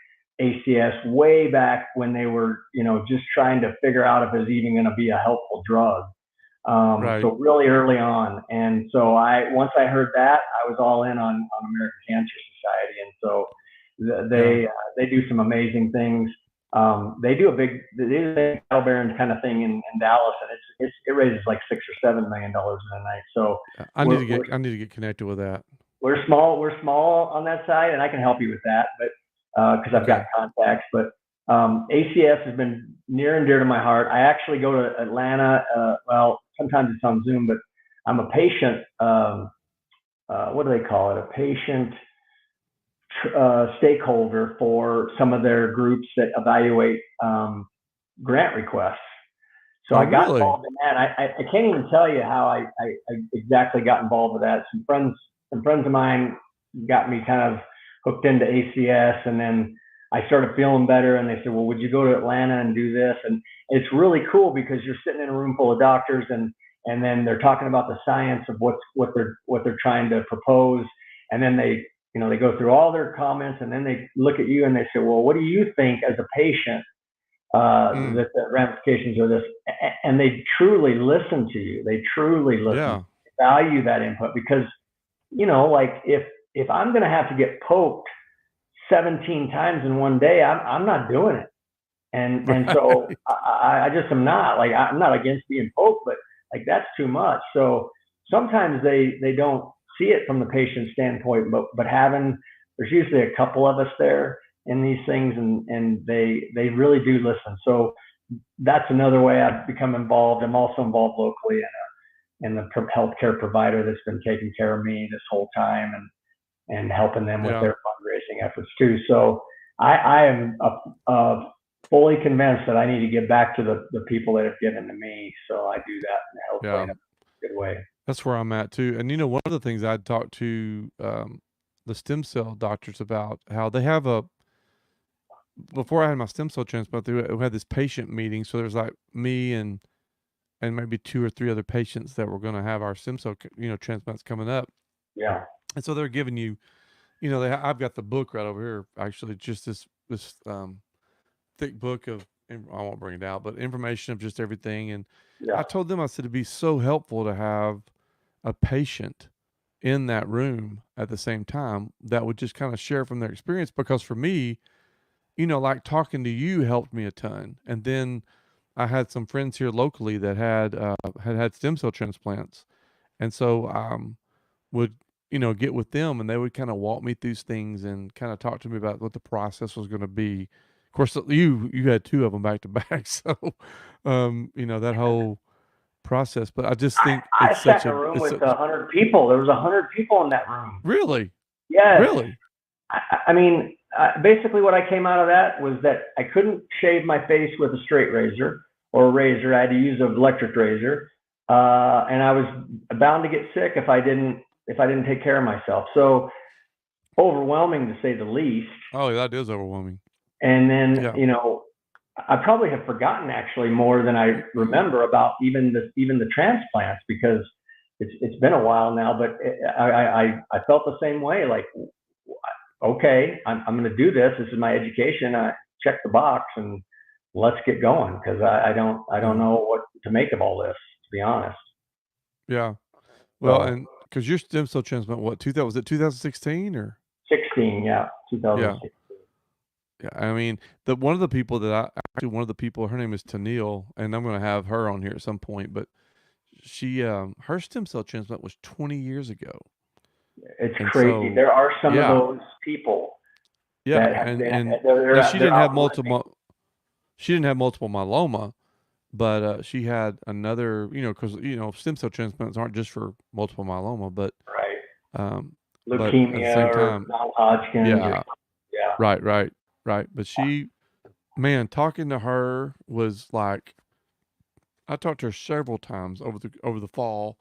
ACS way back when they were, just trying to figure out if it was even going to be a helpful drug. Right. So really early on. And so once I heard that, I was all in on American Cancer Society. And so they do some amazing things. They do the Cattle Barons kind of thing in Dallas, and it raises like $6 or $7 million in a night. So I need to get connected with that. We're small on that side, and I can help you with that, but because I've got contacts. But ACS has been near and dear to my heart. I actually go to Atlanta. Well, sometimes it's on Zoom, but I'm a patient. What do they call it? A patient stakeholder for some of their groups that evaluate grant requests. So I got involved in that. I can't even tell you how I exactly got involved with that. Some friends of mine got me kind of hooked into ACS, and then I started feeling better, and they said, well, would you go to Atlanta and do this? And it's really cool because you're sitting in a room full of doctors, and then they're talking about the science of what they're trying to propose. And then they go through all their comments, and then they look at you and they say, well, what do you think as a patient that the ramifications of this? And they truly listen to you. They truly listen. Yeah. Value that input, because like if I'm going to have to get poked 17 times in one day, I'm not doing it. And so I just am not. Like, I'm not against being poked, but like that's too much. So sometimes they don't see it from the patient standpoint, but there's usually a couple of us there in these things, and they really do listen. So that's another way I've become involved. I'm also involved locally in the healthcare provider that's been taking care of me this whole time, and helping them with their fundraising efforts too. So I am fully convinced that I need to give back to the people that have given to me. So I do that in a good way. That's where I'm at too. And one of the things I'd talked to the stem cell doctors about, how they have before I had my stem cell transplant, we had this patient meeting. So there's like me and maybe 2 or 3 other patients that were going to have our stem cell, transplants coming up. Yeah. And so they're giving you, I've got the book right over here, actually, just this thick book of, I won't bring it out, but information of just everything. And I told them, I said, it'd be so helpful to have a patient in that room at the same time that would just kind of share from their experience. Because for me, like talking to you helped me a ton. And then I had some friends here locally that had stem cell transplants. And so would, get with them, and they would kind of walk me through things and kind of talk to me about what the process was going to be. Of course, you had 2 of them back to back. So, that whole process, but I just think I sat in a room with 100 people. There was 100 people in that room. Really? Yeah. Really? I mean, basically what I came out of that was that I couldn't shave my face with a straight razor or a razor. I had to use an electric razor. And I was bound to get sick if I didn't take care of myself. So overwhelming, to say the least. Oh, that is overwhelming. And then, I probably have forgotten actually more than I remember about even the transplants, because it's been a while now, but I felt the same way. Like, okay, I'm going to do this. This is my education. I check the box and let's get going. Cause I don't know what to make of all this, to be honest. Yeah. Well, and cause your stem cell transplant, was it 2016 or? 16. Yeah. 2016. Yeah, I mean, one of the people, her name is Tennille, and I'm going to have her on here at some point, but she, her stem cell transplant was 20 years ago. It's crazy. So, there are some of those people. Yeah. She didn't have multiple myeloma, but she had another, because stem cell transplants aren't just for multiple myeloma, Right. um, but at the Leukemia same or time, non-Hodgkin's or yeah, yeah. right. But she, man, talking to her was like, I talked to her several times over the fall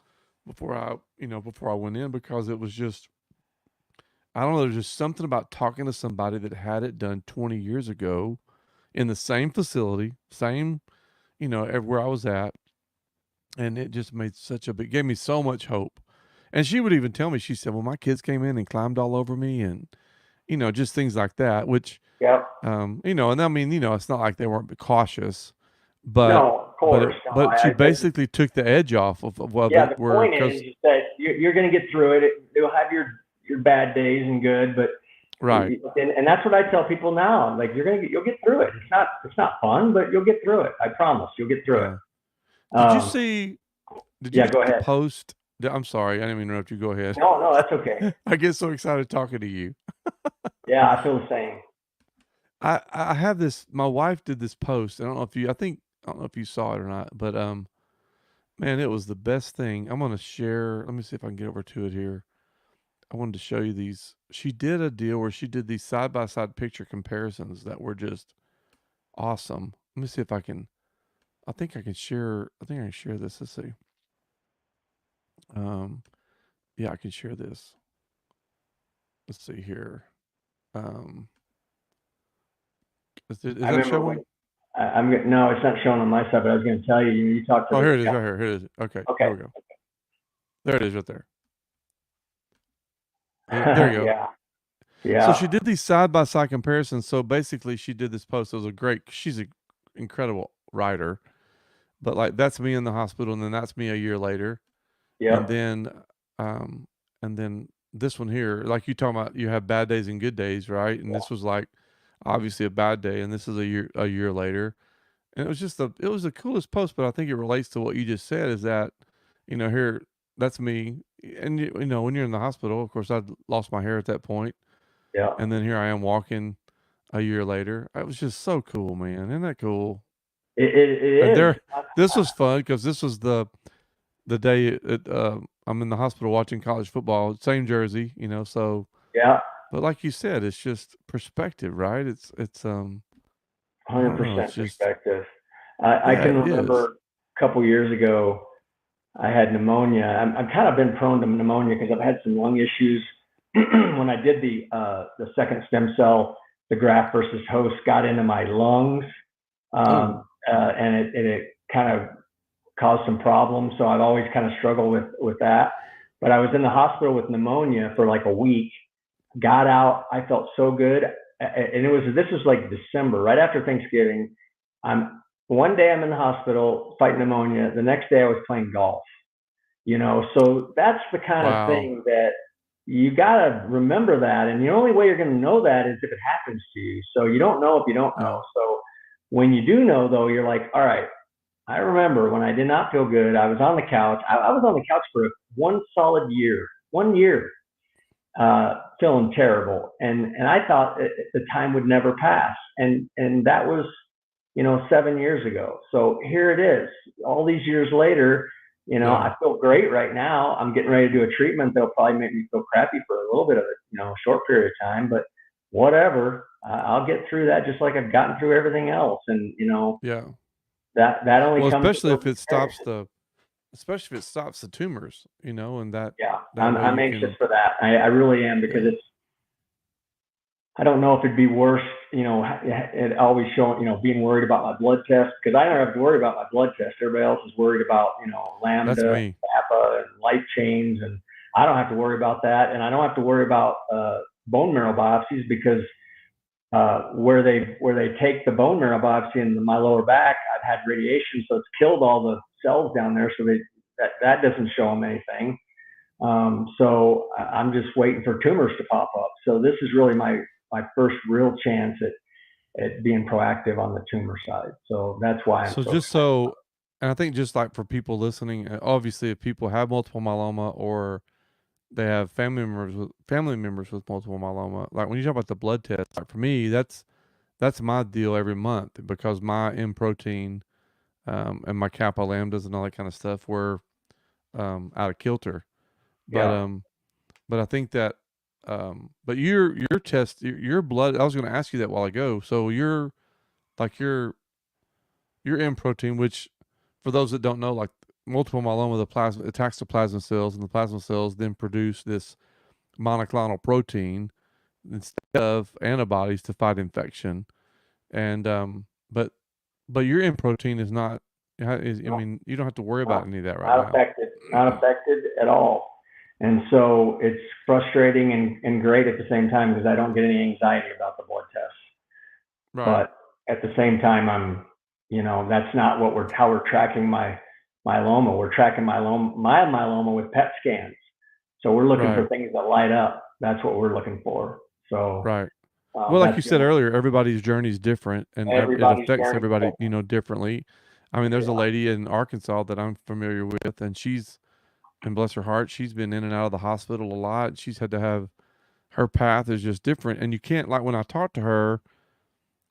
before I went in, because it was just, I don't know, there's just something about talking to somebody that had it done 20 years ago in the same facility, same, everywhere I was at, and it just made such a big, gave me so much hope. And she would even tell me, she said, "Well, my kids came in and climbed all over me, and just things like that." Which, Yep. and I mean, it's not like they weren't cautious, but No, of course. No, but she I basically took the edge off of yeah, it, the where point is because that you're going to get through it. You'll have your bad days and good, but right, and that's what I tell people now. Like you'll get through it. It's not fun, but you'll get through it. I promise you'll get through it. yeah. Did you see? Did you Yeah, get go the ahead. post? I'm sorry, I didn't mean to interrupt you. Go ahead. No, no, that's okay. I get so excited talking to you. Yeah, I feel the same. I have this. My wife did this post. I don't know if you saw it or not, but man, it was the best thing. I'm gonna share. Let me see if I can get over to it here. I wanted to show you these. She did a deal where she did these side by side picture comparisons that were just awesome. Let me see if I can. I think I can share. I think I can share this. Let's see. Um, yeah, I can share this. Let's see here. Um, is I that remember showing? when no, it's not showing on my side, but I was going to tell you. You talked to Oh, this here it is. guy. Right here. Here it is. Okay, Okay. here we go. There it is, right there. There you go. Yeah. So Yeah. she did these side by side comparisons. So basically, she did this post. It was she's an incredible writer. But like, that's me in the hospital, and then that's me a year later, and Yep. then, um, and then this one here, like you talking about, you have bad days and good days, right? And this was like obviously a bad day, and this is a year later, and it was the coolest post. But I think it relates to what you just said, is that, here, that's me, and when you're in the hospital, of course, I'd lost my hair at that point, Yeah. and then here I am walking a year later. It was just so cool, man. Isn't that cool? And It is. this was fun because this was the day I'm in the hospital watching college football, same jersey, so, Yeah. but like you said, it's just perspective, right? I don't know, it's 100% just, perspective. I yeah, can it is. remember a couple years ago, I had pneumonia. I'm kind of been prone to pneumonia because I've had some lung issues. When I did the second stem cell, the graft versus host got into my lungs, Oh, and it kind of caused some problems. So I've always kind of struggled with that. But I was in the hospital with pneumonia for like a week. Got out. I felt so good, and this was like December, right after Thanksgiving. I'm One day I'm in the hospital fighting pneumonia. The next day I was playing golf. So that's the kind of wow. thing that you got to remember that. And the only way you're going to know that is if it happens to you. So you don't know if you don't Yeah. know. So when you do know, though, you're like, all right, I remember when I did not feel good. I was on the couch. I was on the couch for one solid year, 1 year, feeling terrible. And I thought the time would never pass. And that was, 7 years ago. So here it is, all these years later. Yeah. I feel great right now. I'm getting ready to do a treatment that'll probably make me feel crappy for a little bit of it, a short period of time, but whatever. I'll get through that just like I've gotten through everything else. And, Yeah. that only Well, comes with especially those if it stops experiences. the, especially if it stops the tumors, and Yeah, that way I'm you anxious can, for that. I really am because yeah. I don't know if it'd be worse, it always showing, being worried about my blood test, because I don't have to worry about my blood test. Everybody else is worried about, That's lambda, me. kappa, and light chains, and I don't have to worry about that, and I don't have to worry about bone marrow biopsies because where they take the bone marrow biopsy in my lower back, I've had radiation, so it's killed all the cells down there, so that doesn't show them anything. So I'm just waiting for tumors to pop up. So this is really my first real chance at being proactive on the tumor side. So that's why I'm So so just excited. so, and I think just like for people listening, obviously if people have multiple myeloma, or they have family members with multiple myeloma, like when you talk about the blood test, like for me, that's my deal every month, because my M protein, and my kappa lambdas and all that kind of stuff were out of kilter. But Yeah. but I think that but your test your blood. I was going to ask you that a while ago. So like your M protein, which for those that don't know, like multiple myeloma, the plasma attacks the plasma cells, and the plasma cells then produce this monoclonal protein instead of antibodies to fight infection. And but your M protein is not. I No, mean, you don't have to worry about not, any of that right not now. affected, not affected at all. And so it's frustrating and great at the same time because I don't get any anxiety about the blood tests. Right, But at the same time, that's not how we're tracking my myeloma. We're tracking my myeloma with PET scans. So we're looking right, for things that light up. That's what we're looking for. So right. Well, like you that's the said only, earlier, everybody's journey is different, and it everybody's affects journey. everybody, differently. I mean, there's a Yeah. lady in Arkansas that I'm familiar with, and and bless her heart, she's been in and out of the hospital a lot. She's had to have her path is just different, and you can't like when I talk to her,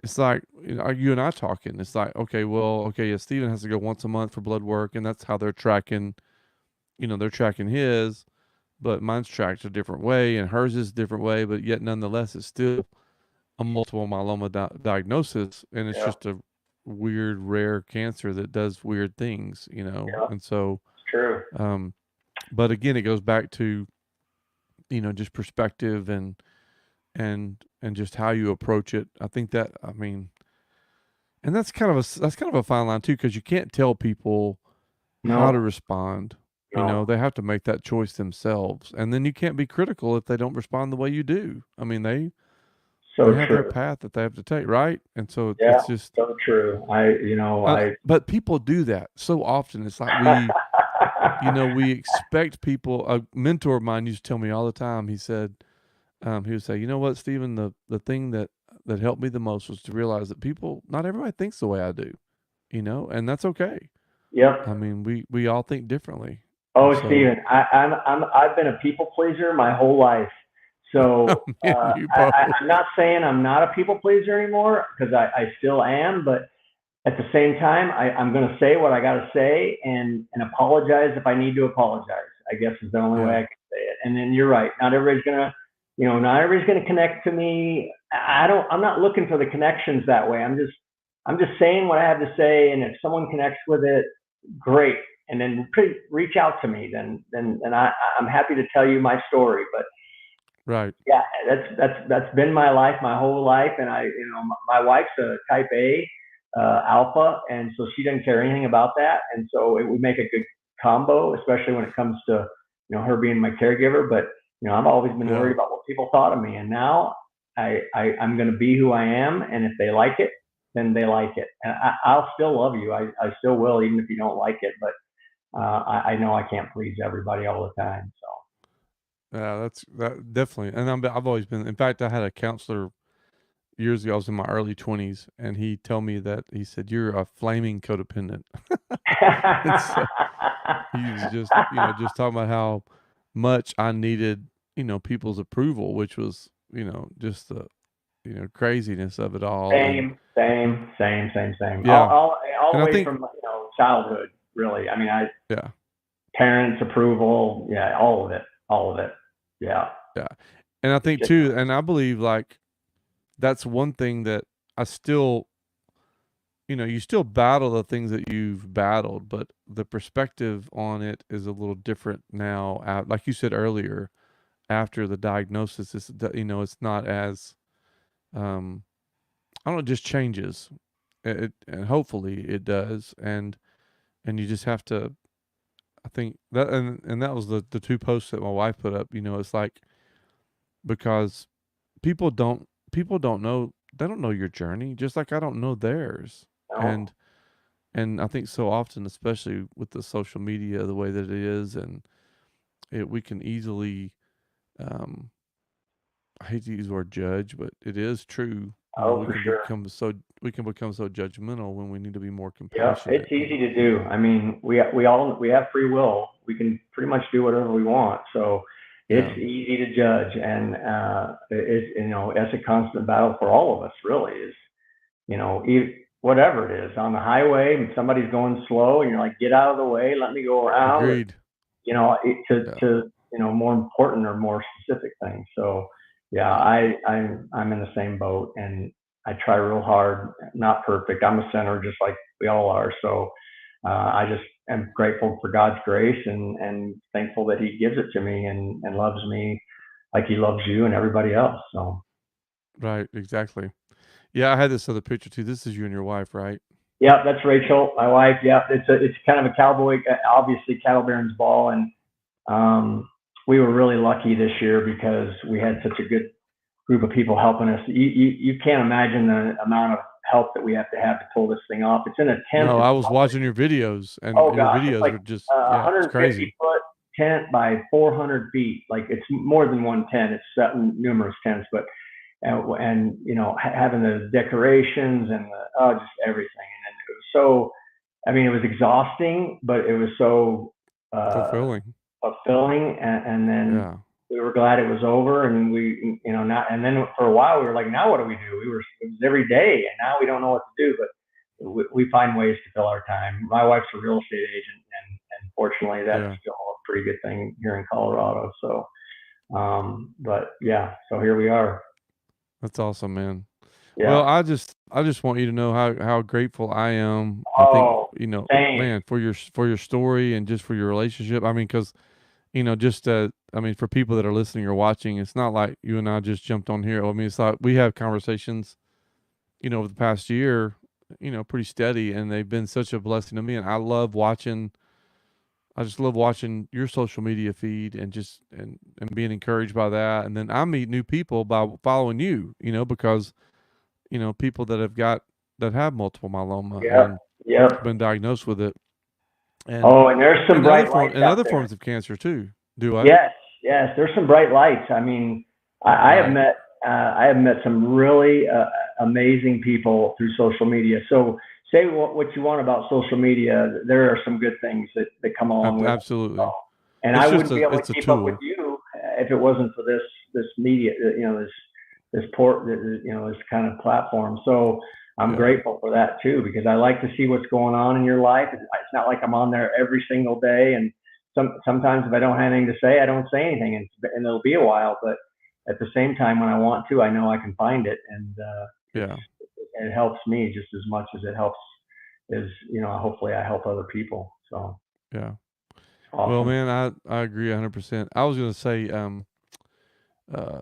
it's like you and I talking. It's like okay, well, okay, yeah, Steven has to go once a month for blood work, and that's how they're tracking. They're tracking his, but mine's tracked a different way, and hers is a different way, but yet nonetheless, it's still a multiple myeloma diagnosis, and it's Yeah. just a weird, rare cancer that does weird things, Yeah. and so, It's true. um, but again, it goes back to just perspective and just how you approach it. I think that I mean, and that's kind of a fine line too, because you can't tell people how to No. respond. No. They have to make that choice themselves, and then you can't be critical if they don't respond the way you do. I mean, they So have their true. path that they have to take, right? And so Yeah. it's just, So true. I. but people do that so often. It's like we expect people. A mentor of mine used to tell me all the time. He said, he would say, you know what, Stephen, the thing that helped me the most was to realize that not everybody thinks the way I do, and that's okay. I Yep. mean, we all think differently, and Oh, so Steven, I've been a people pleaser my whole life. So me and you both, I'm not saying I'm not a people pleaser anymore because I still am, but at the same time, I'm going to say what I got to say and apologize if I need to apologize. I guess is the only way yeah, I can say it. And then you're right. Not everybody's gonna connect to me. I'm not looking for the connections that way. I'm just saying what I have to say. And if someone connects with it, great. And then reach out to me. Then I'm happy to tell you my story. But right, yeah, that's been my life, my whole life. And my wife's a type A alpha, and so she doesn't care anything about that. And so it would make a good combo, especially when it comes to her being my caregiver. But I've always been yeah. worried about what people thought of me, and now I'm going to be who I am, and if they like it, then they like it. And I'll still love you. I still will, even if you don't like it. But I know I can't please everybody all the time. So Yeah, that's that definitely. And I've always been. In fact, I had a counselor years ago. I was in my early 20s, and he told me that he said you're a flaming codependent. And so he was just just talking about how much I needed people's approval, which was just the craziness of it all. And same. yeah, All and the I way think from childhood, really. I mean, yeah, parents' approval, yeah, all of it, yeah. yeah, and I think Just too, and I believe like that's one thing that I still you still battle the things that you've battled, but the perspective on it is a little different now. Like you said earlier, after the diagnosis, it's not as I don't know, it just changes. And hopefully it does, and you just have to. I think that and that was the two posts that my wife put up. It's like because people don't know they don't know your journey, just like I don't know theirs, no. and I think so often, especially with the social media the way that it is, and we can easily, um, I hate to use the word judge, but it is true. Oh, for sure. We can become so judgmental when we need to be more Yeah, compassionate. it's easy to do. I mean, we have free will. We can pretty much do whatever we want. So Yeah, it's easy to judge, and it's a constant battle for all of us. Really, is you know, whatever it is on the highway and somebody's going slow and you're like, get out of the way, let me go around. Agreed. Yeah. To more important or more specific things. So yeah, I'm in the same boat, and I try real hard. Not perfect. I'm a sinner, just like we all are. So I just am grateful for God's grace and thankful that He gives it to me and loves me like He loves you and everybody else. So Right. Exactly. Yeah. I had this other picture too. This is you and your wife, right? yeah, that's Rachel, my wife. Yeah, it's kind of a cowboy, obviously cattle baron's ball, and we were really lucky this year because we had such a good group of people helping us. You can't imagine the amount of help that we have to pull this thing off. It's in a tent. No, I was watching your videos, and Oh your gosh, it's videos like were just, a yeah, it's 150 crazy. foot tent by 400 feet. Like it's more than one tent. It's set in numerous tents, but and having the decorations and just everything. And it was so. I mean, it was exhausting, but it was so uh, Fulfilling. fulfilling. And then Yeah. we were glad it was over. And we, not. And then for a while, we were like, now what do we do? It was every day, and now we don't know what to do. But we find ways to fill our time. My wife's a real estate agent, and fortunately, that's Yeah. still a pretty good thing here in Colorado. So, but yeah, so here we are. That's awesome, man. Well, Yeah. I just want you to know how grateful I am. I think, Oh, same. man, for your story and just for your relationship. I mean, because just I mean, for people that are listening or watching, it's not like you and I just jumped on here. I mean, it's like we have conversations, over the past year, pretty steady, and they've been such a blessing to me. And I just love watching your social media feed and just and being encouraged by that. And then I meet new people by following you, because people that have multiple myeloma Yep. and Yep. been diagnosed with it, and Oh, and there's some bright lights out other there. forms of cancer too. Do what? Yes, yes, there's some bright lights. I mean, Right. I have met some really amazing people through social media. So say what you want about social media. There are some good things that come along with it. Absolutely. And I It's just wouldn't be able to it's a keep up with tool. you if it wasn't for this media, this port, this kind of platform. So I'm Yeah. grateful for that too, because I like to see what's going on in your life. It's not like I'm on there every single day, and sometimes if I don't have anything to say, I don't say anything, and it'll be a while. But at the same time, when I want to, I know I can find it, and Yeah. it helps me just as much as it helps. Hopefully I help other people. So Yeah. it's Well, awesome. man, I agree 100%. I was going to say uh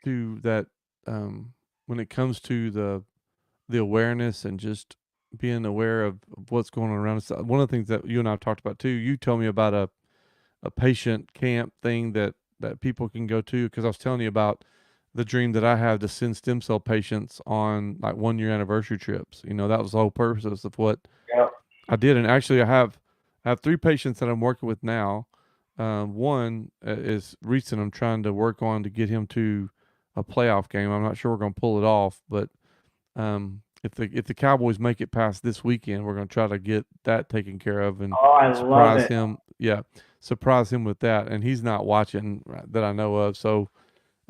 to that when it comes to the awareness and just being aware of what's going on around us. One of the things that you and I have talked about too, you told me about a patient camp thing that people can go to, because I was telling you about the dream that I have to send stem cell patients on like 1 year anniversary trips. That was the whole purpose of what Yeah. I did. And actually I have 3 patients that I'm working with now. One is recent. I'm trying to work on to get him to a playoff game. I'm not sure we're going to pull it off, but if the Cowboys make it past this weekend, we're going to try to get that taken care of and Oh, I love surprise it. him. Yeah, surprise him with that. And he's not watching that I know of. So,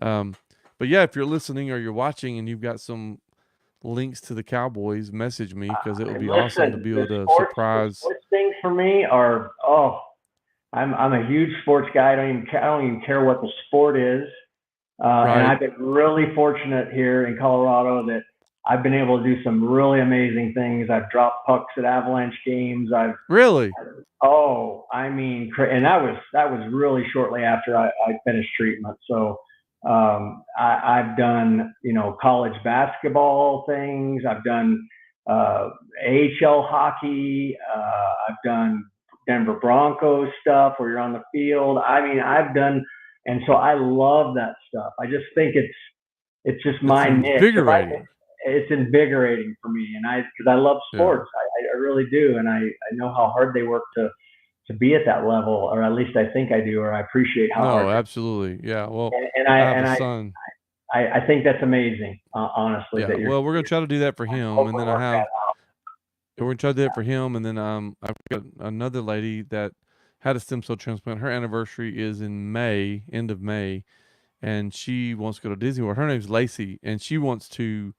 um, but yeah, if you're listening or you're watching and you've got some links to the Cowboys, message me because it would be awesome to Listen, be able to the surprise. sports things for me are I'm a huge sports guy. I don't even care what the sport is. And Right? I've been really fortunate here in Colorado that I've been able to do some really amazing things. I've dropped pucks at Avalanche games. Really? I mean, and that was really shortly after I finished treatment. So I've done college basketball things. I've done AHL hockey. I've done Denver Broncos stuff where you're on the field. I mean, I've done, and so I love that stuff. I just think it's just It's my niche. If I invigorating. It's invigorating for me, and because I love Yeah. sports, I really do, and I know how hard they work to be at that level, or at least I think I do, or I appreciate how hard No, absolutely. Yeah. Well, and I have and a son. I think that's amazing, honestly, Yeah. that Well, we're gonna try to do that for him, and hopefully then work that out. we're gonna try to do it for him, and then I've got another lady that had a stem cell transplant. Her anniversary is in May, end of May, and she wants to go to Disney World. Her name's Lacey, and she wants to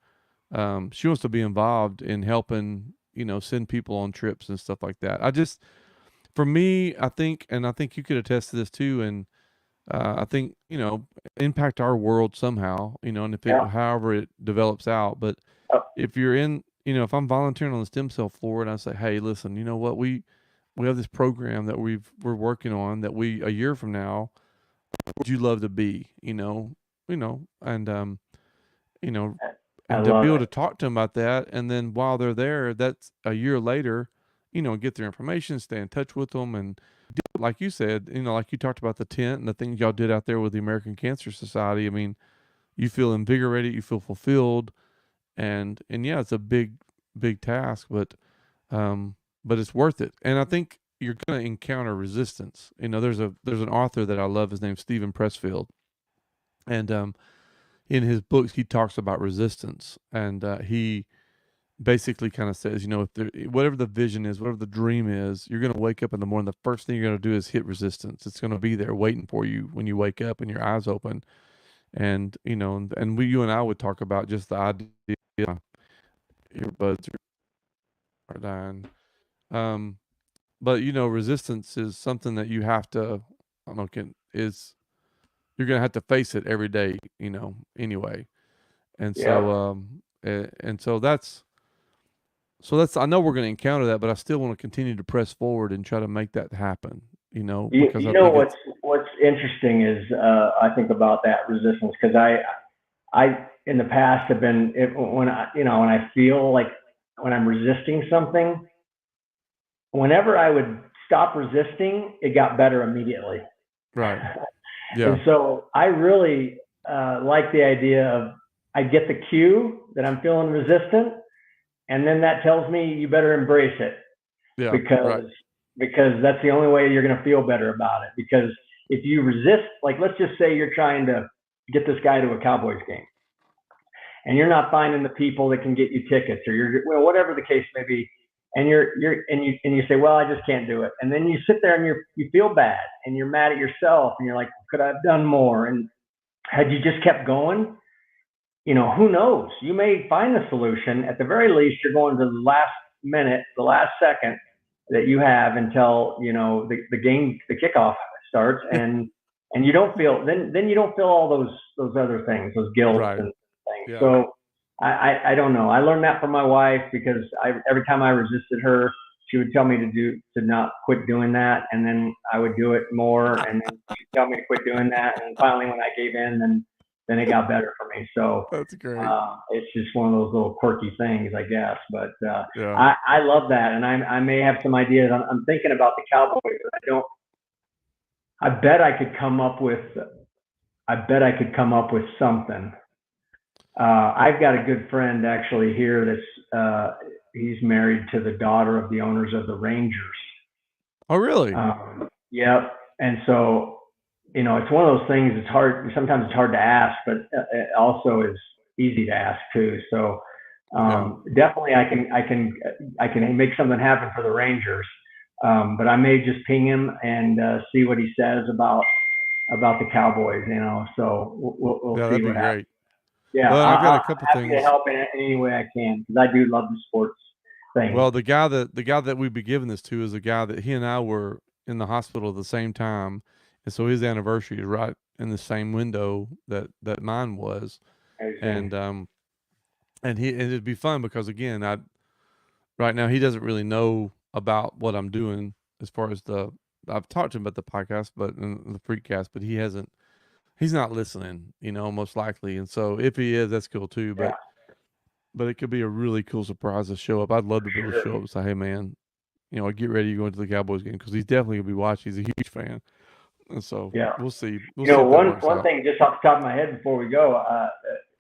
She wants to be involved in helping, send people on trips and stuff like that. For me, I think, and I think you could attest to this too, and I think, impact our world somehow, and Yeah. however it develops out. But Oh, if you're in, if I'm volunteering on the stem cell floor and I say, hey, listen, you know what, we have this program that we're working on that a year from now, would you love to be, and you know, I and to be love able it. to talk to them about that, and then while they're there, that's a year later, get their information, stay in touch with them, and like you said, like you talked about the tent and the things y'all did out there with the American Cancer Society. I mean, you feel invigorated, you feel fulfilled, and yeah, it's a big task, but it's worth it. And I think you're going to encounter resistance. There's an author that I love. His name's Stephen Pressfield, and in his books he talks about resistance, and he basically kind of says, whatever the vision is, whatever the dream is, you're going to wake up in the morning. The first thing you're going to do is hit resistance. It's going to be there waiting for you when you wake up and your eyes open. And, you and I would talk about just the idea earbuds are dying. Um, but, resistance is something that you have to, I don't know, you're going to have to face it every day, anyway. And Yeah. so, and so that's, I know we're going to encounter that, but I still want to continue to press forward and try to make that happen, You, because you I know think it's, what's interesting is I think about that resistance because I in the past have been when I feel like when I'm resisting something, whenever I would stop resisting, it got better immediately. right. And Yeah. so I really like the idea of I get the cue that I'm feeling resistant, and then that tells me you better embrace it Yeah. Right. because that's the only way you're going to feel better about it. Because if you resist, like let's just say you're trying to get this guy to a Cowboys game, and you're not finding the people that can get you tickets, or whatever the case may be, and you say, well, I just can't do it, and then you sit there and you feel bad and you're mad at yourself and you're like, could I have done more? And had you just kept going, who knows? You may find the solution. At the very least, you're going to the last minute, the last second that you have until the game, the kickoff starts, and you don't feel then you don't feel all those other things, those guilt Right. and things. Yeah. So I don't know. I learned that from my wife because every time I resisted her, she would tell me to not quit doing that, and then I would do it more, and then she'd tell me to quit doing that, and finally when I gave in, then it got better for me. So That's great. it's just one of those little quirky things, I guess. But Yeah. I love that, and I may have some ideas. I'm thinking about the Cowboys. But I don't. I bet I could come up with. I bet I could come up with something. I've got a good friend actually here he's married to the daughter of the owners of the Rangers. Oh, really? Yep. And so, it's one of those things. It's hard. Sometimes it's hard to ask, but it also is easy to ask too. So Yeah. definitely, I can make something happen for the Rangers. But I may just ping him and see what he says about the Cowboys. So we'll Yeah, see that'd be what happens. great. Yeah, Well, and I've got a I'm couple happy to things. help in any way I can because I do love the sports thing. Well, the guy that we'd be giving this to is a guy that he and I were in the hospital at the same time, and so his anniversary is right in the same window that mine was, and it'd be fun because again, I right now he doesn't really know about what I'm doing as far as I've talked to him about the podcast, but the freakcast, but he's not listening, most likely, and so if he is, that's cool too, Yeah, but it could be a really cool surprise to show up. I'd love to be able to sure. show up and say, hey man, get ready, you're going to the Cowboys game because he's definitely gonna be watching. He's a huge fan, and so Yeah. we'll see. We'll see if that One works out. thing just off the top of my head before we go,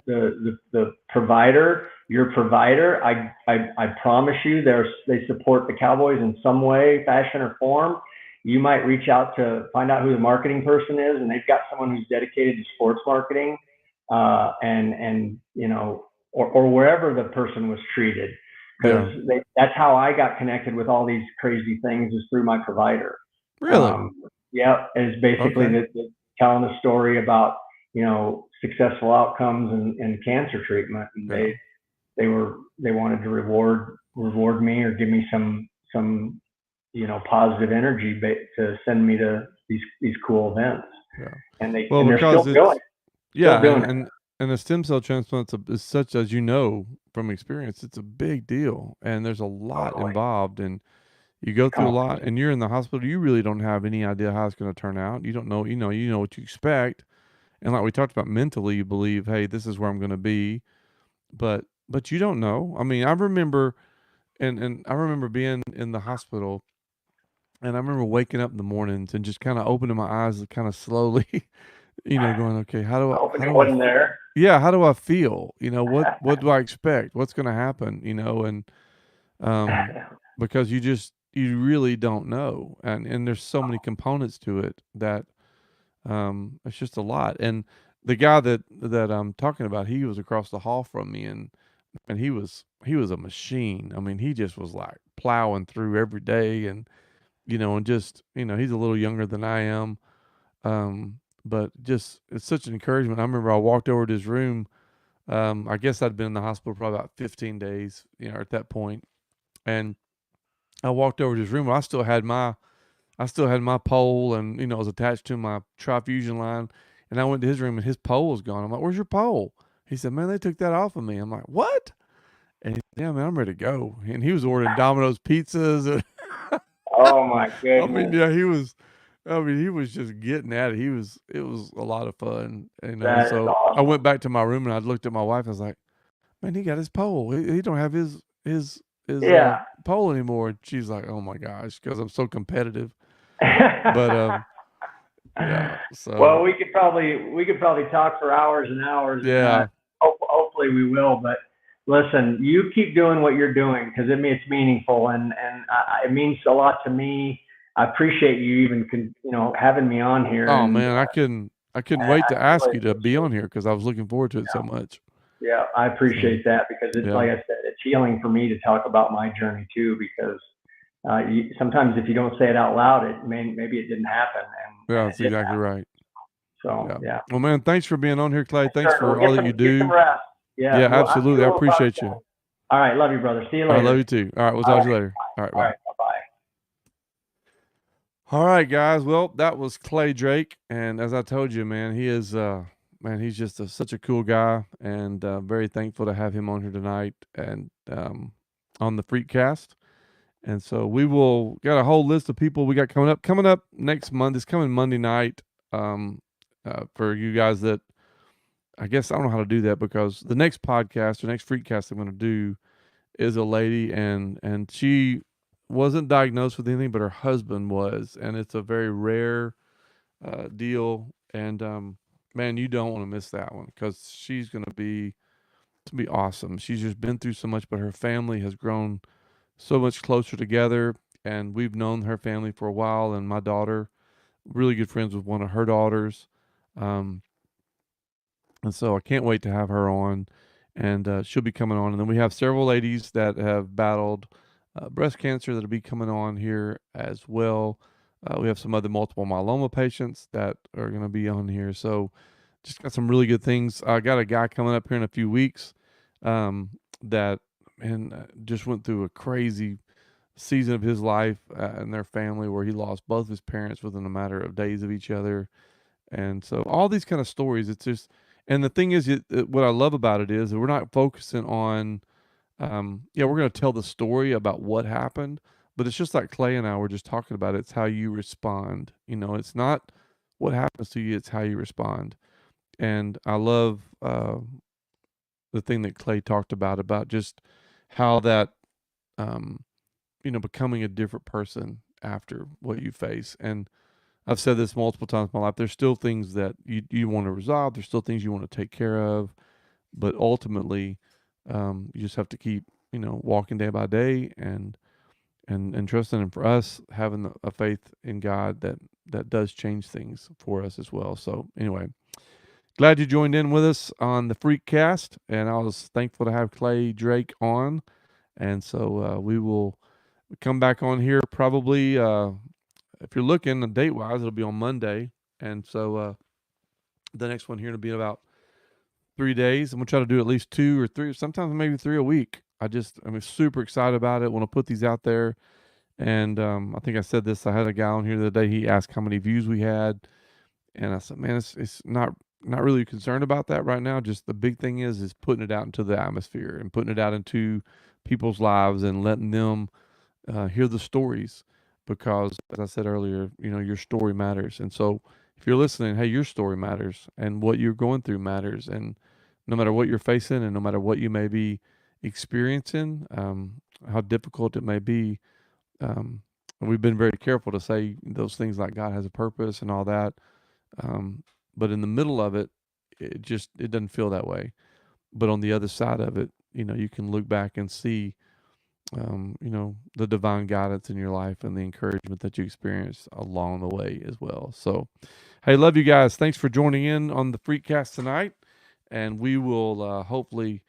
the provider, your provider, I promise you, they support the Cowboys in some way, fashion, or form. You might reach out to find out who the marketing person is, and they've got someone who's dedicated to sports marketing, and or wherever the person was treated, because Yeah. that's how I got connected with all these crazy things is through my provider. Really? Um, yeah, and it's basically Okay. telling a story about successful outcomes and cancer treatment, and Yeah. they wanted to reward me or give me some positive energy to send me to these cool events. Yeah. And Well, they're because still doing it's it, yeah, doing it. and the stem cell transplants is such, as you know from experience, it's a big deal, and there's a lot Totally. involved, and you go through a lot, Complicated. and you're in the hospital. You really don't have any idea how it's going to turn out. You don't know. You know what you expect, and like we talked about, mentally, you believe, hey, this is where I'm going to be, but you don't know. I mean, I remember, and I remember being in the hospital, and I remember waking up in the mornings and just kind of opening my eyes, kind of slowly, going, okay, Hoping how it do I wasn't there. yeah, how do I feel? What do I expect? What's going to happen? And um, because you really don't know, and there's so many components to it that it's just a lot. And the guy that I'm talking about, he was across the hall from me, and he was a machine. I mean, he just was like plowing through every day, and just he's a little younger than I am, but just it's such an encouragement. I remember I walked over to his room. I guess I'd been in the hospital for about 15 days, at that point. And I walked over to his room. I still had my pole, and it was attached to my trifusion line. And I went to his room, and his pole was gone. I'm like, "Where's your pole?" He said, "Man, they took that off of me." I'm like, "What?" And he said, "Yeah, man, I'm ready to go." And he was ordering Domino's pizzas, and Oh my I mean, goodness. yeah, he was. I mean, he was just getting at it. It was a lot of fun, That is So I awesome. went back to my room, and I looked at my wife. I was like, "Man, he got his pole. He don't have his Yeah. pole anymore." And she's like, "Oh my gosh," because I'm so competitive. But yeah. Well, So we could probably talk for hours and hours, and yeah. hopefully we will. But listen, you keep doing what you're doing because it's meaningful, and it means a lot to me. I appreciate you even having me on here, Oh and man, I couldn't wait to I ask really you to be appreciate on here because I was looking forward to it so much. Yeah, I So appreciate that because it's yeah. like I said, it's healing for me to talk about my journey too. Because sometimes if you don't say it out loud, maybe it didn't happen, Yeah, and it that's did exactly happen. right. So Yeah. yeah, Well, man, thanks for being on here, Clay. Thanks sure. for Well, all that you get some do. rest. Yeah, Yeah, well, absolutely. you I will probably. appreciate you. All right, love you, brother. See you I love later. you too. All right, we'll All talk to you right, later. All right, all bye. right, bye bye. All right, guys. Well, that was Clay Drake, and as I told you, man, he's just such a cool guy, and very thankful to have him on here tonight and on the Freakcast. And so we will got a whole list of people we got coming up next month. This coming Monday night. Um, for you guys that I guess I don't know how to do that because the next podcast or next Freakcast I'm going to do is a lady, and she wasn't diagnosed with anything, but her husband was, and it's a very rare deal. And man, you don't want to miss that one because she's going to be awesome. She's just been through so much, but her family has grown so much closer together, and we've known her family for a while. And my daughter, really good friends with one of her daughters. Um, and so I can't wait to have her on, and she'll be coming on. And then we have several ladies that have battled breast cancer that'll be coming on here as well. We have some other multiple myeloma patients that are going to be on here. So just got some really good things. I got a guy coming up here in a few weeks that and just went through a crazy season of his life and their family where he lost both his parents within a matter of days of each other. And so all these kind of stories, it's just, and the thing is, what I love about it is that we're not focusing on, yeah, we're going to tell the story about what happened, but it's just like Clay and I were just talking about. It's how you respond. It's not what happens to you; it's how you respond. And I love the thing that Clay talked about just how that, um, becoming a different person after what you face. And I've said this multiple times in my life. There's still things that you want to resolve. There's still things you want to take care of, but ultimately, you just have to keep walking day by day and trusting. And for us, having a faith in God that does change things for us as well. So anyway, glad you joined in with us on the Freakcast, and I was thankful to have Clay Drake on. And so we will come back on here probably. If you're looking date wise, it'll be on Monday, and so the next one here will be about 3 days. I'm gonna try to do at least 2 or 3, sometimes maybe 3 a week. I'm super excited about it. Want to put these out there, and I think I said this. I had a guy on here the other day. He asked how many views we had, and I said, man, it's not really concerned about that right now. Just the big thing is putting it out into the atmosphere and putting it out into people's lives and letting them hear the stories, because as I said earlier, your story matters. And so if you're listening, hey, your story matters, and what you're going through matters. And no matter what you're facing, and no matter what you may be experiencing, how difficult it may be, we've been very careful to say those things like God has a purpose and all that. But in the middle of it, it doesn't feel that way. But on the other side of it, you can look back and see, the divine guidance in your life and the encouragement that you experienced along the way as well. So, hey, love you guys. Thanks for joining in on the Freakcast tonight. And we will hopefully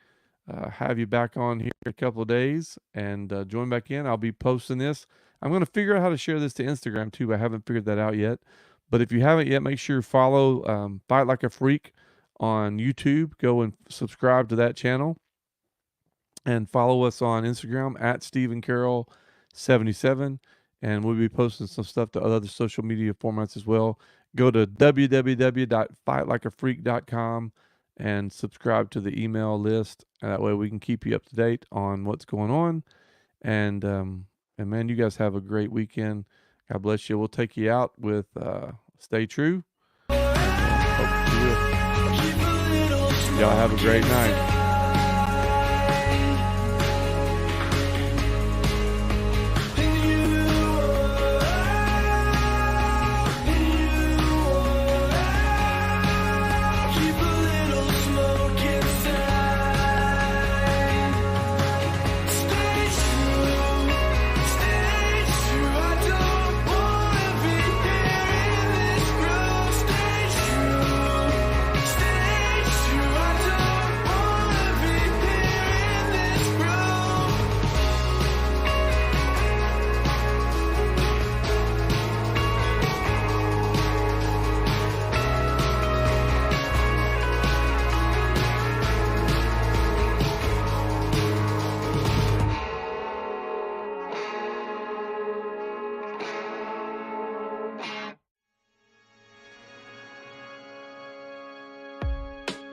have you back on here in a couple of days, and join back in. I'll be posting this. I'm going to figure out how to share this to Instagram too. I haven't figured that out yet. But if you haven't yet, make sure you follow Fight Like a Freak on YouTube. Go and subscribe to that channel. And follow us on Instagram at StephenCarroll77. And we'll be posting some stuff to other social media formats as well. Go to www.fightlikeafreak.com and subscribe to the email list. And that way we can keep you up to date on what's going on. And man, you guys have a great weekend. God bless you. We'll take you out with Stay True. And, hope to see you. Y'all have a great night.